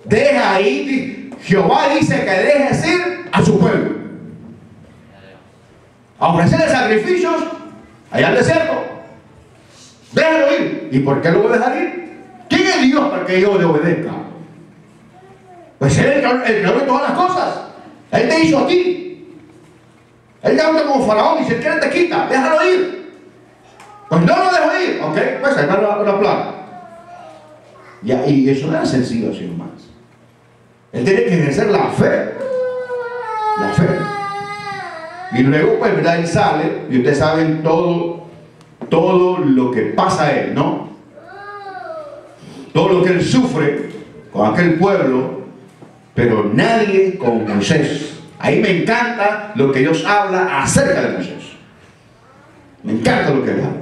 Deja ahí, Jehová dice que deje ir a su pueblo. A ofrecerle sacrificios allá al desierto. Déjalo ir. ¿Y por qué lo voy a dejar ir? ¿Quién es Dios para que yo le obedezca? Pues Él es el creador de todas las cosas. Él te hizo a ti. Él te habla como faraón y si Él quiere te quita. Déjalo ir. Pues no lo dejo ir. Ok, pues ahí va la plaga. Y eso no era sencillo así nomás. Él tiene que ejercer la fe. La fe. Y luego, pues, ¿verdad? Él sale y ustedes saben todo lo que pasa a él, ¿no? Todo lo que él sufre con aquel pueblo, pero nadie con Moisés. Ahí me encanta lo que Dios habla acerca de Moisés. Me encanta lo que él habla.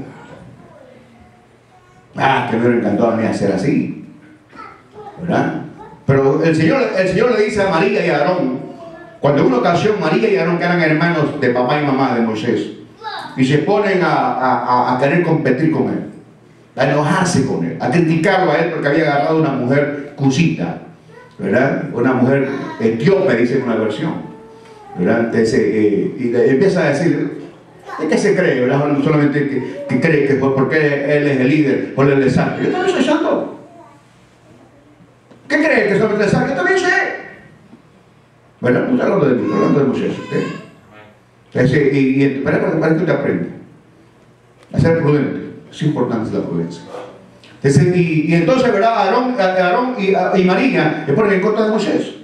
Ah, que me hubiera encantado a mí hacer así, ¿verdad? Pero el Señor le dice a María y a Aarón, cuando en una ocasión María y Aarón, que eran hermanos de papá y mamá de Moisés, y se ponen a querer competir con él, a enojarse con él, a criticarlo a él porque había agarrado una mujer cusita, ¿verdad? Una mujer etíope, dice en una versión, ¿verdad? Entonces, y empieza a decir, ¿de qué se cree? ¿Verdad? No solamente que cree que porque él es el líder, por él es santo. Yo también soy santo. ¿Qué cree que solamente es santo? Yo también sé. ¿Verdad? No estoy hablando de mí, estoy hablando de Moisés. ¿Okay? Para que usted aprenda a ser prudente. Es importante la prudencia. Y entonces, ¿verdad? Aarón y María le ponen en contra de Moisés.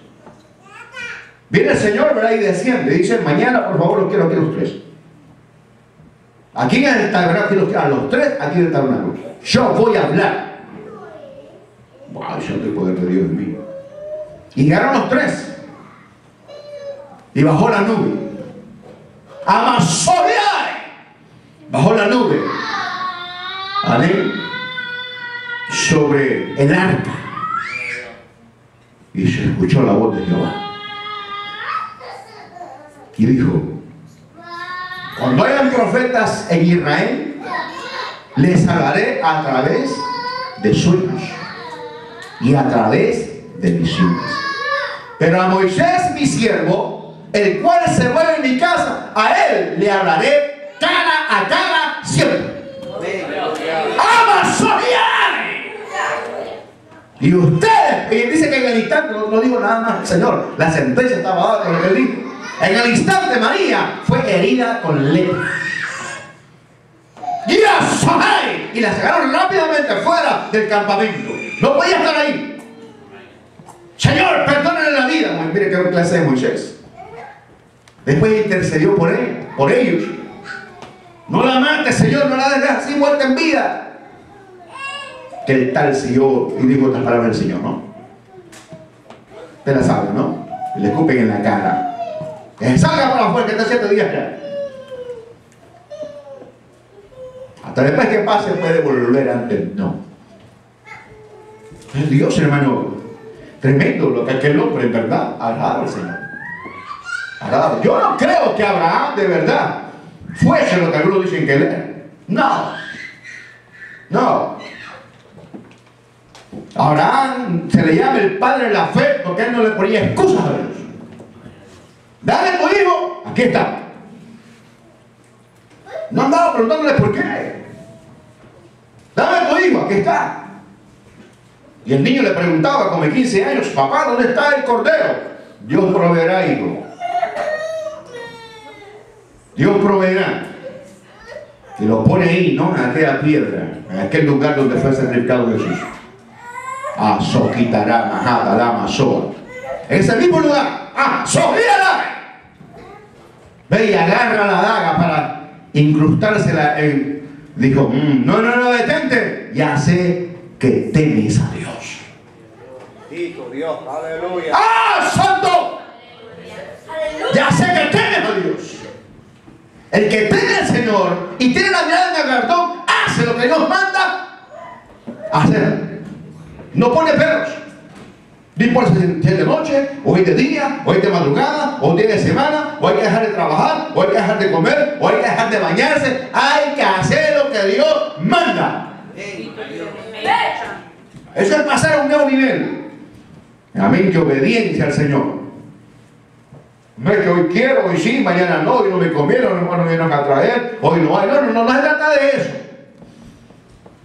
Viene el Señor, ¿verdad? Y desciende. Dice, mañana, por favor, los quiero aquí los tres. Aquí en el tabernáculo, a los tres, aquí en el tabernáculo. Yo voy a hablar. Wow, siento el poder de Dios en mí. Y llegaron los tres. Y bajó la nube. Amazoneai. Bajó la nube. Amén. Sobre el arca. Y se escuchó la voz de Jehová. Y dijo: cuando hayan profetas en Israel, les hablaré a través de sueños y a través de visiones. Pero a Moisés, mi siervo, el cual se mueve en mi casa, a él le hablaré cara a cara siempre. ¡Amazoneai! Y ustedes, y dice que en el instante, no digo nada más, Señor, la sentencia estaba dada con lo que él dijo. En el instante María fue herida con lepra. Y la sacaron rápidamente fuera del campamento. No podía estar ahí. Señor, perdónenle la vida. Pues mire qué clase de Moisés. Después intercedió por ellos. No la mates, Señor, no la dejes así muerta en vida. Que el tal siguió y dijo otras palabras del Señor, ¿no? Usted la sabe, ¿no? Le escupen en la cara. Que salga para afuera, que está 7 días ya. Hasta después que pase puede volver antes. No. Es Dios, hermano. Tremendo lo que aquel hombre, en verdad, agradable al Señor. Agradable. Yo no creo que Abraham, de verdad, fuese lo que algunos dicen que él era. No. No. Abraham se le llama el padre de la fe porque él no le ponía excusas a Dios. Dale tu hijo, aquí está. No andaba preguntándole por qué. Dame tu hijo, aquí está. Y el niño le preguntaba como de 15 años: papá, ¿dónde está el cordero? Dios proveerá, hijo. Dios proveerá. Y lo pone ahí, ¿no? En aquella piedra, en aquel lugar donde fue sacrificado Jesús. Azoquitará, majada, lama, soa. En ese mismo lugar. ¡Sofía! Ve y agarra la daga para incrustársela en. Dijo: no, detente. Ya sé que temes a Dios. Bendito Dios, aleluya. ¡Santo! Ya sé que temes a Dios. El que teme al Señor y tiene la mirada en el galardón, hace lo que Dios manda hacer. No pone peros. No importa si es de noche, o es de día, o es de madrugada, o un día de semana, o hay que dejar de trabajar, o hay que dejar de comer, o hay que dejar de bañarse. Hay que hacer lo que Dios manda. Eso es pasar a un nuevo nivel. Amén, de obediencia al Señor. No es que hoy quiero, hoy sí, mañana no, hoy no me comieron, no me vinieron a traer, hoy no hay. No se trata de eso.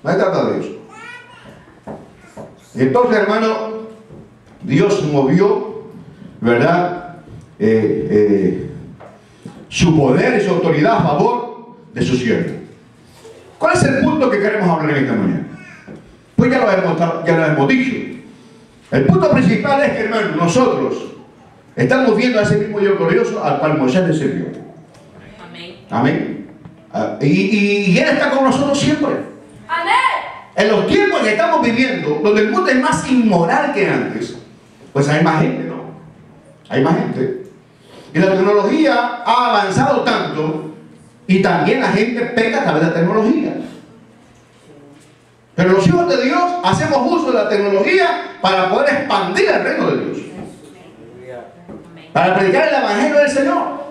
No se trata de eso. Entonces, hermano, Dios movió, ¿verdad? Su poder y su autoridad a favor de su siervo. ¿Cuál es el punto que queremos hablar en esta mañana? Pues ya lo hemos dicho. El punto principal es que, hermano, nosotros estamos viendo a ese mismo Dios glorioso al cual Moisés le sirvió. Amén. Y Él está con nosotros siempre. Amén. En los tiempos que estamos viviendo, donde el mundo es más inmoral que antes, pues hay más gente, ¿no? Hay más gente. Y la tecnología ha avanzado tanto, y también la gente peca a través de la tecnología. Pero los hijos de Dios hacemos uso de la tecnología para poder expandir el reino de Dios. Para predicar el evangelio del Señor.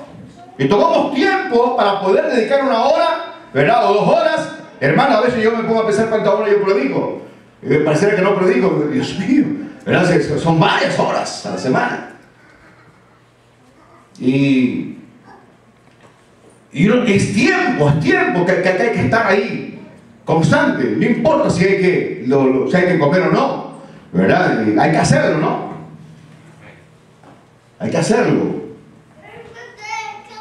Y tomamos tiempo para poder dedicar 1 hora, ¿verdad? O 2 horas. Hermano, a veces yo me pongo a pensar cuántas horas yo predico. Y me parece que no predico. Dios mío, ¿verdad? Son varias horas a la semana. Y es tiempo que hay que estar ahí. Constante, no importa si hay que comer o no, ¿verdad? Hay que hacerlo, ¿no? Hay que hacerlo.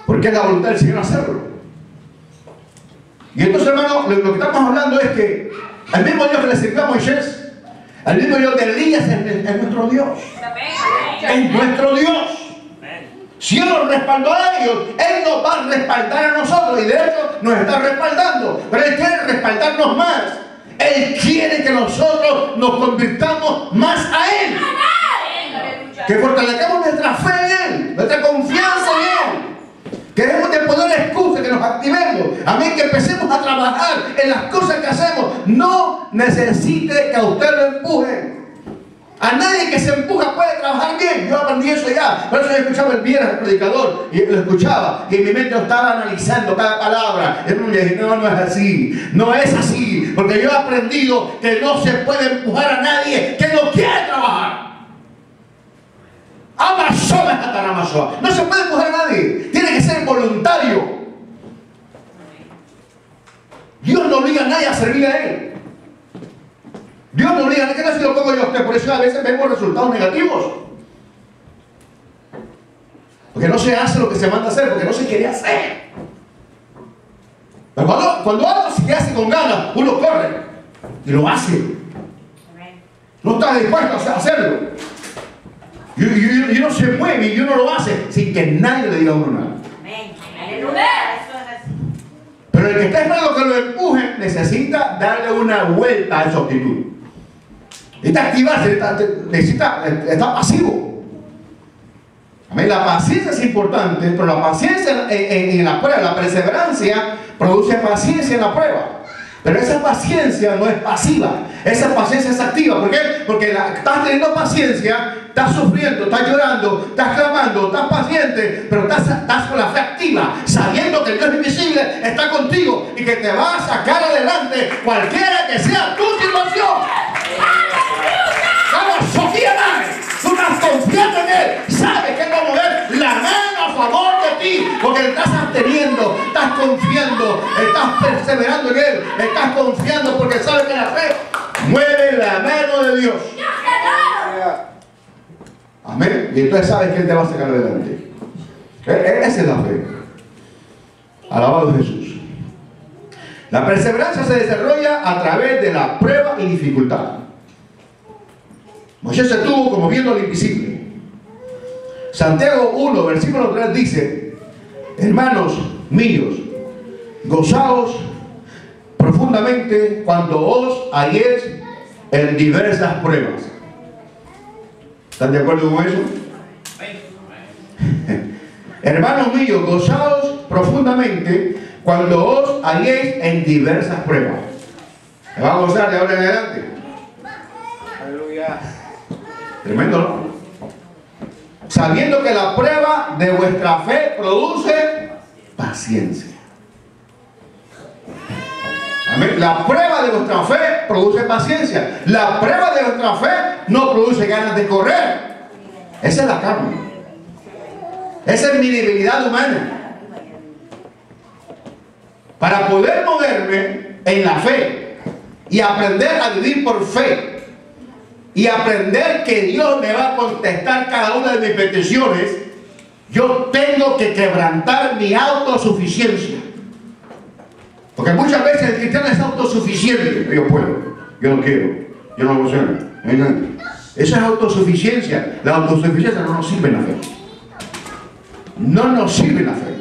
Porque es la voluntad del Señor hacerlo. Y entonces, hermano, lo que estamos hablando es que el mismo Dios que le sirvió a Moisés, el mismo Dios de Elías es nuestro Dios. Es nuestro Dios. Si Él nos respaldó a ellos, Él nos va a respaldar a nosotros. Y de hecho nos está respaldando. Pero Él quiere respaldarnos más. Él quiere que nosotros nos convirtamos más a Él. Que fortalezcamos nuestra fe en Él, nuestra confianza en Él. Que dejemos de poner excusas, que nos activemos. Amén, que empecemos a trabajar en las cosas que hacemos. No necesite que a usted lo empujen. A nadie que se empuja puede trabajar bien. Yo aprendí eso ya. Por eso yo escuchaba el viernes al predicador y lo escuchaba. Y en mi mente lo estaba analizando cada palabra. Y me dije, no, no es así. No es así. Porque yo he aprendido que no se puede empujar a nadie que no quiere trabajar. No se puede empujar a nadie. Tiene que ser voluntario. Dios no obliga a nadie a servir a Él. Dios no obliga a nadie. ¿Qué tal si lo pongo yo a usted? Por eso a veces vemos resultados negativos. Porque no se hace lo que se manda a hacer, porque no se quiere hacer. Pero cuando algo se hace con ganas, uno corre y lo hace. No está dispuesto a hacerlo. Y uno se mueve y uno lo hace sin que nadie le diga a uno nada. Pero el que está esperando que lo empujen necesita darle una vuelta a esa actitud. Necesita activarse, está pasivo. Amén. La paciencia es importante, pero la paciencia en la prueba, la perseverancia produce paciencia en la prueba. Pero esa paciencia no es pasiva, esa paciencia es activa. ¿Por qué? Porque estás teniendo paciencia, estás sufriendo, estás llorando, estás clamando, estás paciente, pero estás con la fe activa, sabiendo que el Dios invisible está contigo y que te va a sacar adelante cualquiera que sea tu situación. ¡Vamos, Sofía! Tú estás confiando en Él, sabes que Él va a mover la mano a favor de ti, porque estás absteniendo, estás confiando, estás perseverando en Él, estás confiando porque sabes que la fe mueve la mano de Dios. Amén. Y entonces sabes que Él te va a sacar adelante. Esa es la fe. Alabado Jesús. La perseverancia se desarrolla a través de la prueba y dificultad. Moisés estuvo como viendo lo invisible. Santiago 1, versículo 3 dice: hermanos míos, gozaos profundamente cuando os halléis en diversas pruebas. ¿Están de acuerdo con eso? Hermanos míos, gozaos profundamente cuando os halléis en diversas pruebas. ¿Me va a gozar de ahora en adelante? Aleluya. Tremendo, ¿no? Sabiendo que la prueba de vuestra fe produce paciencia. Amén. La prueba de vuestra fe produce paciencia. La prueba de vuestra fe no produce ganas de correr. Esa es la carne. Esa es mi debilidad humana. Para poder moverme en la fe y aprender a vivir por fe y aprender que Dios me va a contestar cada una de mis peticiones, yo tengo que quebrantar mi autosuficiencia. Porque muchas veces el cristiano es autosuficiente. Yo puedo, yo no quiero, yo no lo sé. Esa es autosuficiencia. La autosuficiencia no nos sirve en la fe. No nos sirve en la fe.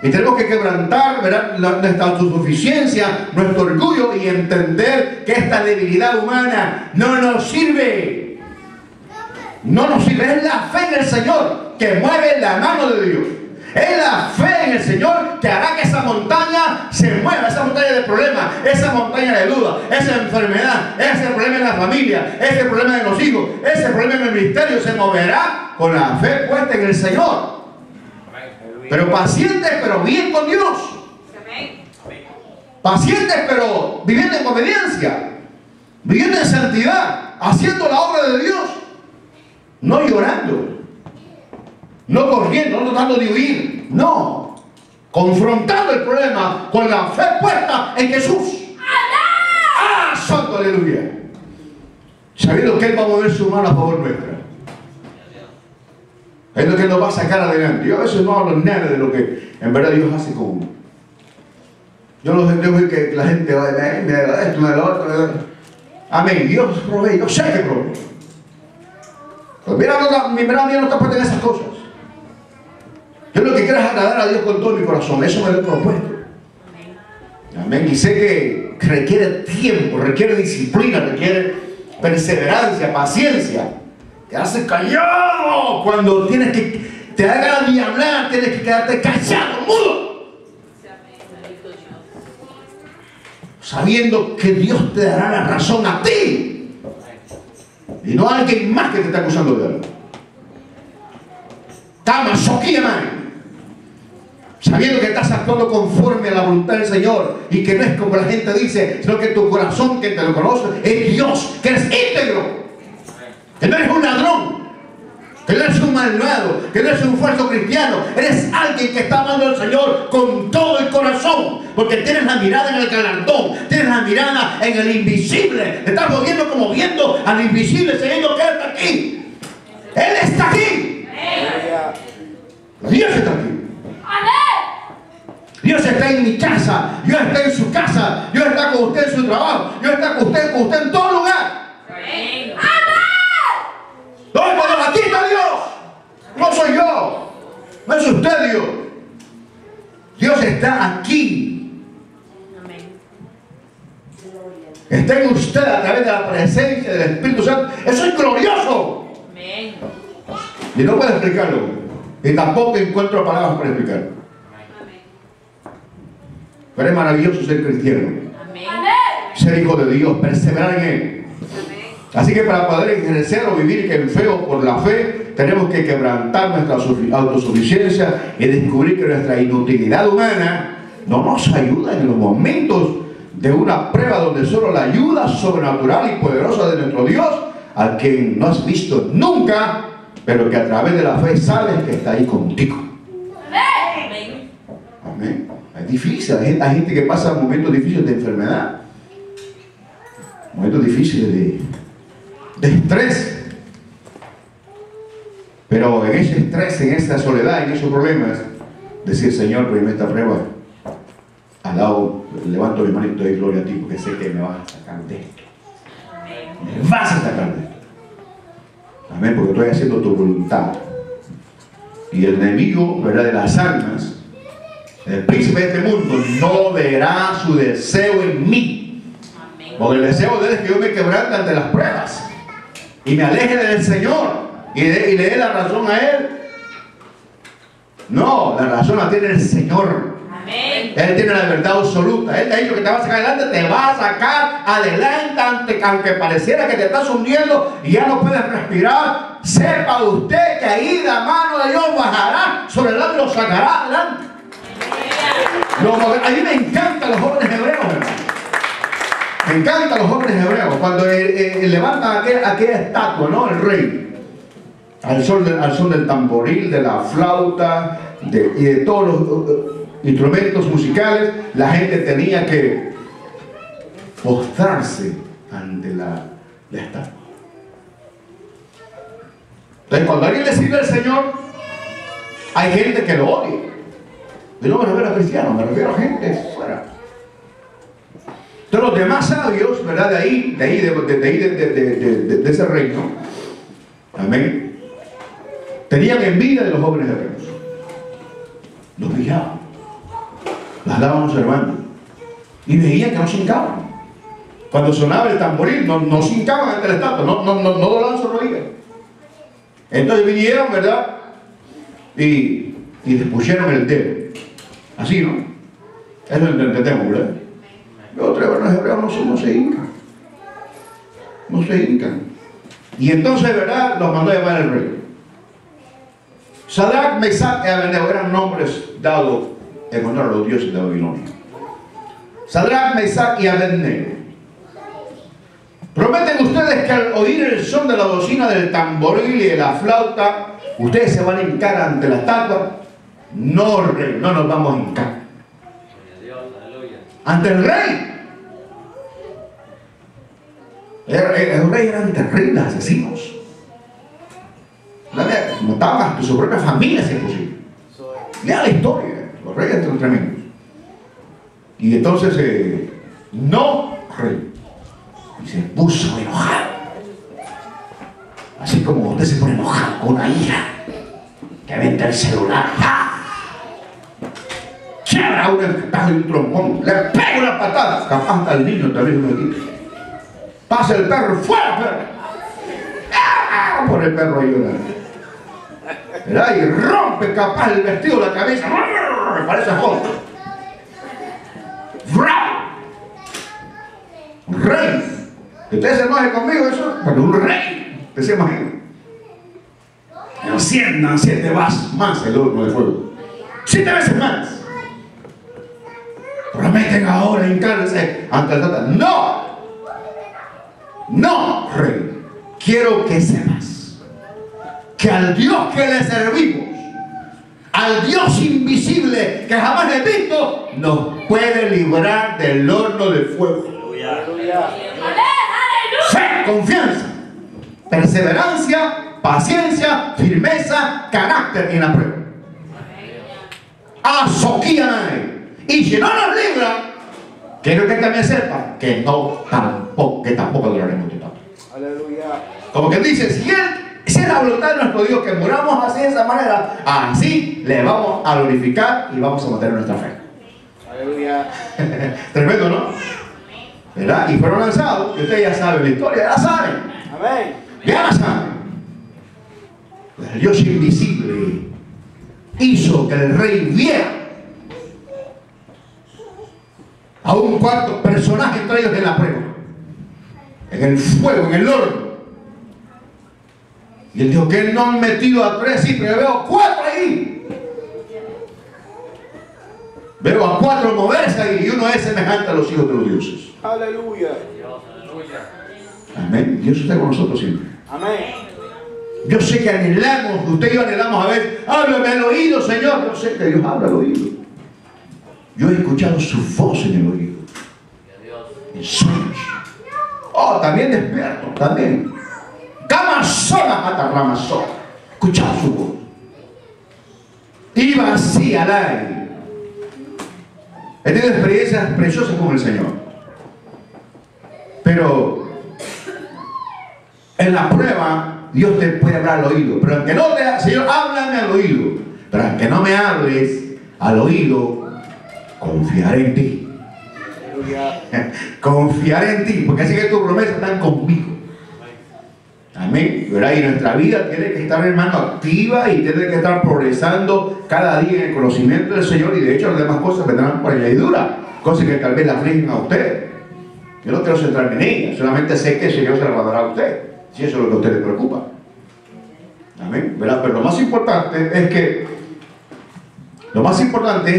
Y tenemos que quebrantar, ¿verdad?, nuestra autosuficiencia, nuestro orgullo y entender que esta debilidad humana no nos sirve. No nos sirve. Es la fe en el Señor que mueve la mano de Dios. Es la fe en el Señor que hará que esa montaña se mueva, esa montaña de problemas, esa montaña de dudas, esa enfermedad, ese problema en la familia, ese problema en los hijos, ese problema en el ministerio se moverá con la fe puesta en el Señor. Pero pacientes, pero bien con Dios. Pacientes, pero viviendo en obediencia, viviendo en santidad, haciendo la obra de Dios, no llorando, no corriendo, no tratando de huir, no, confrontando el problema con la fe puesta en Jesús. ¡Ah, santo, aleluya! Sabiendo que Él va a mover su mano a favor nuestra. Es lo que nos va a sacar adelante. Yo a veces no hablo nada de lo que en verdad Dios hace con uno. Yo no dejo que la gente va a decir, me da esto, me da lo otro. Amén. Dios provee. Yo sé que provee. Pues mira, mi verdad no está puesta en esas cosas. Yo lo que quiero es agradar a Dios con todo mi corazón. Eso me lo he propuesto. Amén. Y sé que requiere tiempo, requiere disciplina, requiere perseverancia, paciencia. quedarse callado cuando tienes que, te da ganas de hablar, tienes que quedarte callado, mudo. Sabiendo que Dios te dará la razón a ti y no a alguien más que te está acusando de algo. Tamasoquía, man. Sabiendo que estás actuando conforme a la voluntad del Señor y que no es como la gente dice, sino que tu corazón, que te lo conoce, es Dios, que eres íntegro, que no eres un ladrón, que no eres un malvado, que no eres un falso cristiano, eres alguien que está amando al Señor con todo el corazón, porque tienes la mirada en el galardón, tienes la mirada en el invisible, te estás moviendo como viendo al invisible, sabiendo que Él está aquí. Él está aquí. Dios está aquí. Dios está en mi casa, Dios está en su casa, Dios está con usted en su trabajo, Dios está con usted en todo lugar. ¡Amén! No, cuando aquí está Dios, no soy yo, no es usted Dios. Dios está aquí. Está en usted a través de la presencia del Espíritu Santo. Eso es glorioso. Amén. Y no puedo explicarlo. Y tampoco encuentro palabras para explicarlo. Pero es maravilloso ser cristiano. Amén. Ser hijo de Dios, perseverar en Él. Amén. Así que para poder ejercer o vivir en feo por la fe, tenemos que quebrantar nuestra autosuficiencia y descubrir que nuestra inutilidad humana no nos ayuda en los momentos de una prueba donde solo la ayuda sobrenatural y poderosa de nuestro Dios, al quien no has visto nunca, pero que a través de la fe sabes que está ahí contigo. Amén. Amén. Es difícil, hay gente que pasa momentos difíciles de enfermedad, momentos difíciles de estrés, pero en ese estrés, en esa soledad, en esos problemas, decir: Señor, pero en esta prueba, al lado, levanto mi mano y te doy gloria a ti, porque sé que me vas a sacar de esto. Me vas a sacar de esto. Amén, porque estoy haciendo tu voluntad. Y el enemigo, ¿verdad?, de las almas, el príncipe de este mundo, no verá su deseo en mí. Porque el deseo de él es que yo me quebrante ante las pruebas y me aleje del Señor y le dé la razón a Él. No, la razón la tiene el Señor. Amén. Él tiene la verdad absoluta. Él te ha dicho que te va a sacar adelante, te va a sacar adelante, aunque pareciera que te estás hundiendo y ya no puedes respirar. Sepa usted que ahí la mano de Dios bajará sobre el lado y lo sacará adelante. A mí me encantan los jóvenes hebreos, hermano. Me encantan los jóvenes hebreos cuando levantan aquella estatua, ¿no? El rey, al son del tamboril, de la flauta y de todos los instrumentos musicales. La gente tenía que postrarse ante la estatua. Entonces, cuando alguien le sirve al Señor, hay gente que lo odia. Yo no me refiero a cristianos, me refiero a gente fuera. Entonces los demás sabios, ¿verdad? De ese reino, amén, tenían envidia de los jóvenes hebreos. Los miraban, las estaban observando y veían que no se hincaban. Cuando sonaba el tamboril, no se hincaban ante la estatua, no doblaban sus rodillas. Entonces vinieron, ¿verdad? Y les pusieron el dedo. Así, ¿no? Eso lo entendemos, ¿verdad? Los otros hebreos no se hincan. No se hincan. Y entonces, ¿verdad?, los mandó a llamar el rey. Sadrach, Mesach y Abednego eran nombres dados en honor a los dioses de Babilonia. Sadrach, Mesach y Abednego. Prometen ustedes que al oír el son de la bocina, del tamboril y de la flauta, ustedes se van a hincar ante la estatua. No, rey, no nos vamos a hincar ante el rey. El rey eran terribles asesinos. Mataban a su propia familia si es posible. Lea la historia. Los reyes eran tremendos. Y entonces, no, rey. Y se puso enojado. Así como usted se pone enojado con una hija que vende el celular. Quiebra un espejo y un trompón, le pega una patada, capaz hasta el niño también me quita. Pasa el perro, fuera perro. por el perro a llorar. ¿Verdad? Y rompe capaz el vestido de la cabeza. Me parece joven. Un rey. ¿Ustedes se enojen conmigo eso? Pero un rey. ¿Ustedes se imaginan? Enciendan 7 veces más el horno de fuego. 7 veces más. Prometen ahora hincarse ante el tata. No. No, rey. Quiero que sepas que al Dios que le servimos, al Dios invisible que jamás he visto, nos puede librar del horno de fuego. Aleluya. Fe, confianza, perseverancia, paciencia, firmeza, carácter en la prueba. Azoquían. Y si no nos libra, quiero que también sepa que tampoco duraremos de tanto. Aleluya. Como que dice, si es la voluntad de nuestro Dios que muramos así de esa manera, así le vamos a glorificar y vamos a mantener nuestra fe. Aleluya. Tremendo, ¿no? ¿Verdad? Y fueron lanzados, y ustedes ya saben la historia, ya la saben. Amén. Ya la saben. El Dios invisible hizo que el rey viera a un cuarto personaje entre ellos en la prueba, en el fuego, en el horno. Y él dijo que no han metido a 3, sí, pero yo veo 4 ahí. Veo a 4 moverse ahí y uno es semejante a los hijos de los dioses. Aleluya. Amén. Dios está con nosotros siempre. Amén. Yo sé que anhelamos, usted y yo anhelamos a ver, háblame al oído, Señor. Yo sé que Dios habla al oído. Yo he escuchado su voz en el oído. En sueños. Oh, también despierto, también. Cama sola mata rama sola. Escuchaba su voz. Iba así al aire. He tenido experiencias preciosas con el Señor. Pero en la prueba Dios te puede hablar al oído. Pero aunque no te, Señor, háblame al oído. Pero aunque no me hables al oído, confiaré en ti. Confiaré en ti, porque así que tus promesas están conmigo. Amén. ¿Verdad? Y nuestra vida tiene que estar, hermano, activa y tiene que estar progresando cada día en el conocimiento del Señor. Y de hecho las demás cosas vendrán por añadidura, cosas que tal vez la afligen a usted. Yo no quiero centrarme en ellas, solamente sé que el Señor se la va a dar a usted, si eso es lo que a usted le preocupa. Amén. ¿Verdad? Pero lo más importante es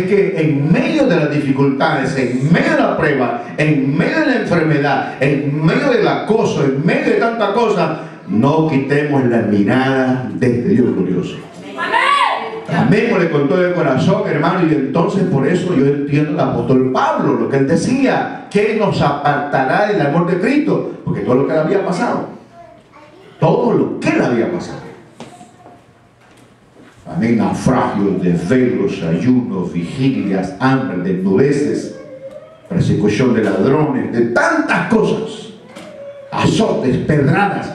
que en medio de las dificultades, en medio de la prueba, en medio de la enfermedad, en medio del acoso, en medio de tanta cosa, no quitemos la mirada desde Dios glorioso. Amémosle con todo el corazón, hermano, y entonces por eso yo entiendo al apóstol Pablo, lo que él decía, que nos apartará del amor de Cristo, porque todo lo que le había pasado, todo lo que le había pasado. Amén. Naufragios, desvelos, ayunos, vigilias, hambre, desnudeces, persecución de ladrones, de tantas cosas, azotes, pedradas.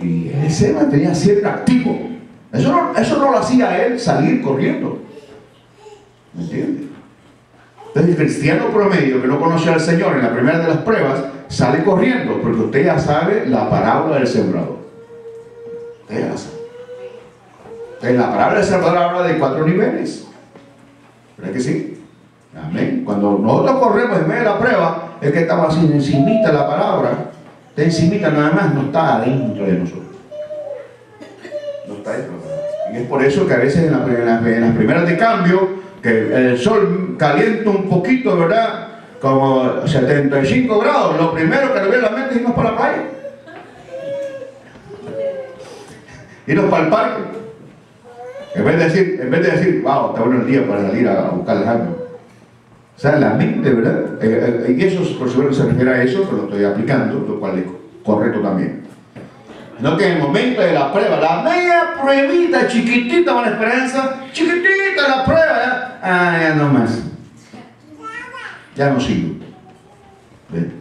Y él se mantenía siempre activo. Eso no lo hacía él salir corriendo. ¿Me entiende? Entonces el cristiano promedio que no conoce al Señor en la primera de las pruebas sale corriendo, porque usted ya sabe la parábola del sembrador. Usted ya la sabe. En la parábola del sembrador habla de 4 niveles. ¿Verdad que sí? Amén. Cuando nosotros corremos en medio de la prueba, es que estamos así encimita la palabra. Está encimita nada más, no está adentro de nosotros. No está dentro. Y es por eso que a veces en las primeras de cambio, que el sol calienta un poquito, ¿verdad? Como 75 grados, lo primero que le viene a la mente es irnos para la playa. Irnos para el parque. En vez de decir, wow, está bueno el día para salir a buscar el año. O sea, la mente, ¿verdad? Y eso, por supuesto, se refiere a eso, pero lo estoy aplicando, lo cual es correcto también. No que en el momento de la prueba, la media pruebita, chiquitita con la esperanza, chiquitita la prueba, ya no más. Ya no sigo. ¿Ven?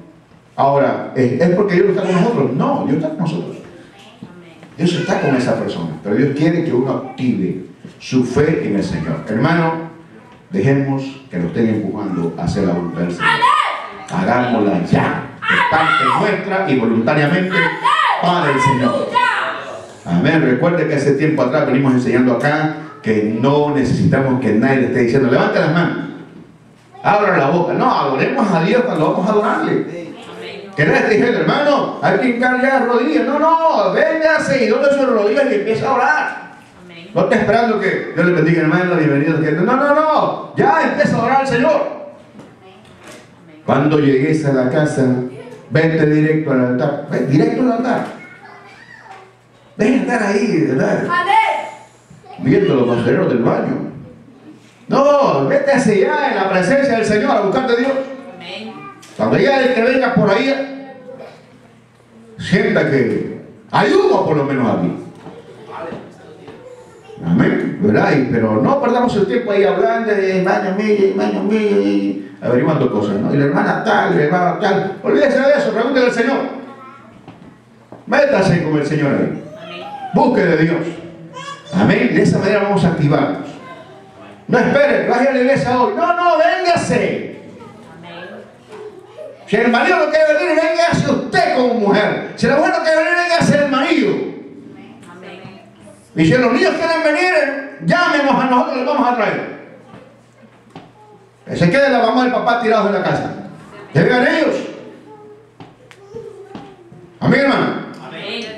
Ahora, ¿es porque Dios está con nosotros? No, Dios está con nosotros. Dios está con esa persona, pero Dios quiere que uno active su fe en el Señor. Hermano, dejemos que lo estén empujando a hacer la voluntad del Señor. Hagámosla ya, de parte nuestra y voluntariamente para el Señor. Amén. Recuerde que hace tiempo atrás venimos enseñando acá que no necesitamos que nadie le esté diciendo, levanta las manos, abra la boca. No, adoremos a Dios cuando vamos a adorarle. Que nadie esté diciendo, hermano, hay que hincar ya las rodillas. No, no, véngase y doble sus rodillas y empieza a orar. No está esperando que Dios le bendiga, hermano, bienvenido. No, no, no, ya empieza a orar al Señor. Cuando llegues a la casa, vete directo al altar. Ven, directo al altar. Ven a estar ahí, ¿verdad? Viendo los basureros del baño. No, vete hacia allá en la presencia del Señor a buscarte a Dios. Cuando llegue el que venga por ahí, sienta que hay uno por lo menos aquí. Amén, ¿verdad? Pero no perdamos el tiempo ahí hablando de baño mío, y averiguando cosas, ¿no? Y la hermana tal, la hermana tal. Olvídese de eso, pregúntele al Señor. Métase con el Señor ahí. Busque de Dios. Amén. De esa manera vamos a activarnos. No espere, vaya a la iglesia hoy. No, no, véngase. Si el marido no quiere venir, véngase usted como mujer. Si la mujer no quiere venir, véngase el marido. Y si los niños quieren venir, llámenos a nosotros, les vamos a traer. Que se quede la mamá y el papá tirados en la casa. Que vengan ellos. Amén, hermano.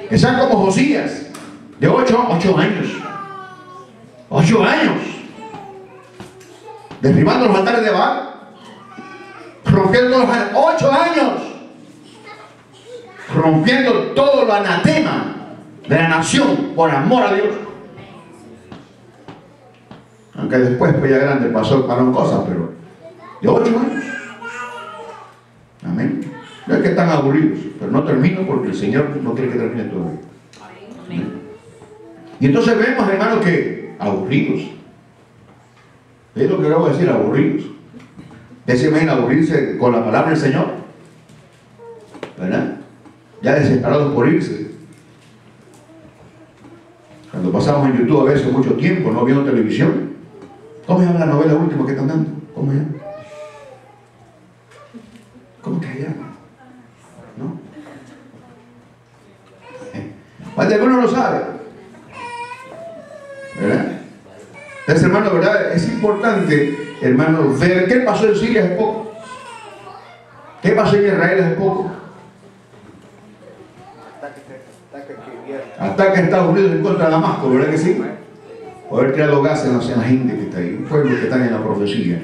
Que sean como Josías, de 8 años. 8 años. Derribando los altares de Baal. Rompiendo los 8 años. Rompiendo todo lo anatema de la nación por amor a Dios. Aunque después, pues ya grande, pasaron cosas, pero de 8 años. Amén. No es que están aburridos, pero no termino porque el Señor no quiere que termine todavía. Amén. Y entonces vemos, hermanos, que aburridos. Es lo que le voy a decir, aburridos. ¿Usted se imagina aburrirse con la palabra del Señor? ¿Verdad? Ya desesperados por irse. Cuando pasamos en YouTube a veces mucho tiempo, no viendo televisión. ¿Cómo se llama la novela última que están dando? ¿Cómo se llama? ¿Cómo que se llama? ¿No? Más de alguno lo sabe. ¿Verdad? Entonces, hermano, ¿verdad? Es importante, hermano, ver qué pasó en Siria hace poco. ¿Qué pasó en Israel hace poco? Ataque a Estados Unidos en contra de Damasco, ¿verdad que sí? Por haber tirado gases en la gente que está ahí, un pueblo que está en la profecía.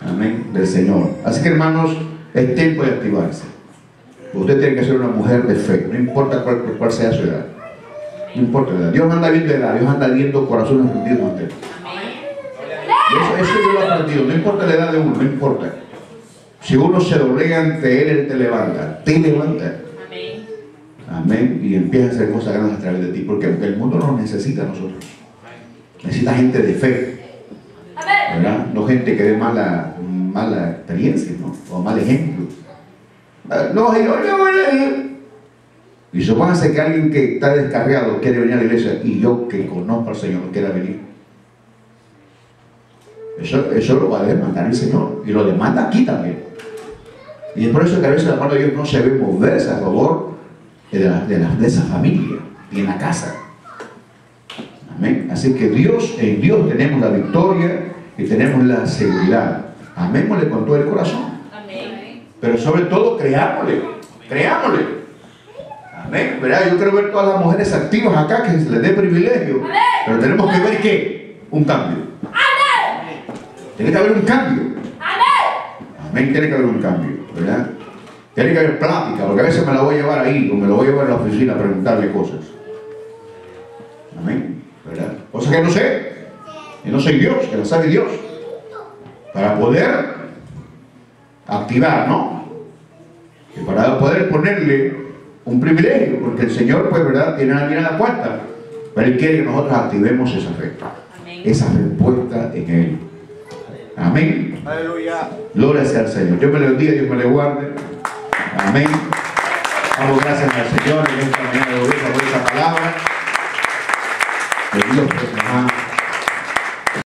Amén, del Señor. Así que, hermanos, es tiempo de activarse. Usted tiene que ser una mujer de fe, no importa cuál sea su edad. No importa la edad. Dios no anda viendo edad, Dios anda viendo corazones rendidos ante Él. Eso yo lo he aprendido, no importa la edad de uno, no importa. Si uno se doblega ante Él, Él te levanta. Te levanta. Amén. Y empieza a hacer cosas grandes a través de ti. ¿Por qué? Porque el mundo nos necesita a nosotros. Necesita gente de fe. ¿Verdad? No gente que dé mala experiencia, ¿no? O mal ejemplo. No, yo voy a ir. Y supóngase que alguien que está descarriado quiere venir a la iglesia y yo que conozco al Señor no quiera venir. Eso lo va a demandar el Señor. Y lo demanda aquí también. Y es por eso que a veces la mano de Dios no se ve moverse a favor de esa familia y en la casa. Amén. Así que en Dios tenemos la victoria y tenemos la seguridad. Amémosle con todo el corazón. Amén. Pero sobre todo creámosle. Amén. ¿Verdad? Yo quiero ver todas las mujeres activas acá que se les dé privilegio. Amén. Pero tenemos que ver ¿qué? Un cambio. Amén. Tiene que haber un cambio. Amén. Tiene que haber un cambio, ¿verdad? Tiene que haber plática, porque a veces me la voy a llevar ahí o me la voy a llevar a la oficina a preguntarle cosas. Amén, ¿verdad? Cosas que no sé, que no soy Dios, que la sabe Dios. Para poder activar, ¿no? Y para poder ponerle un privilegio, porque el Señor, pues, ¿verdad? Tiene la mirada puesta, pero Él quiere que nosotros activemos esa fe. Amén. Esa fe puesta en Él. Amén. Aleluya. Gloria sea al Señor. Dios me le bendiga, Dios me le guarde. Amén. Damos gracias al Señor en esta mañana de hoy por esta palabra. Que Dios pues,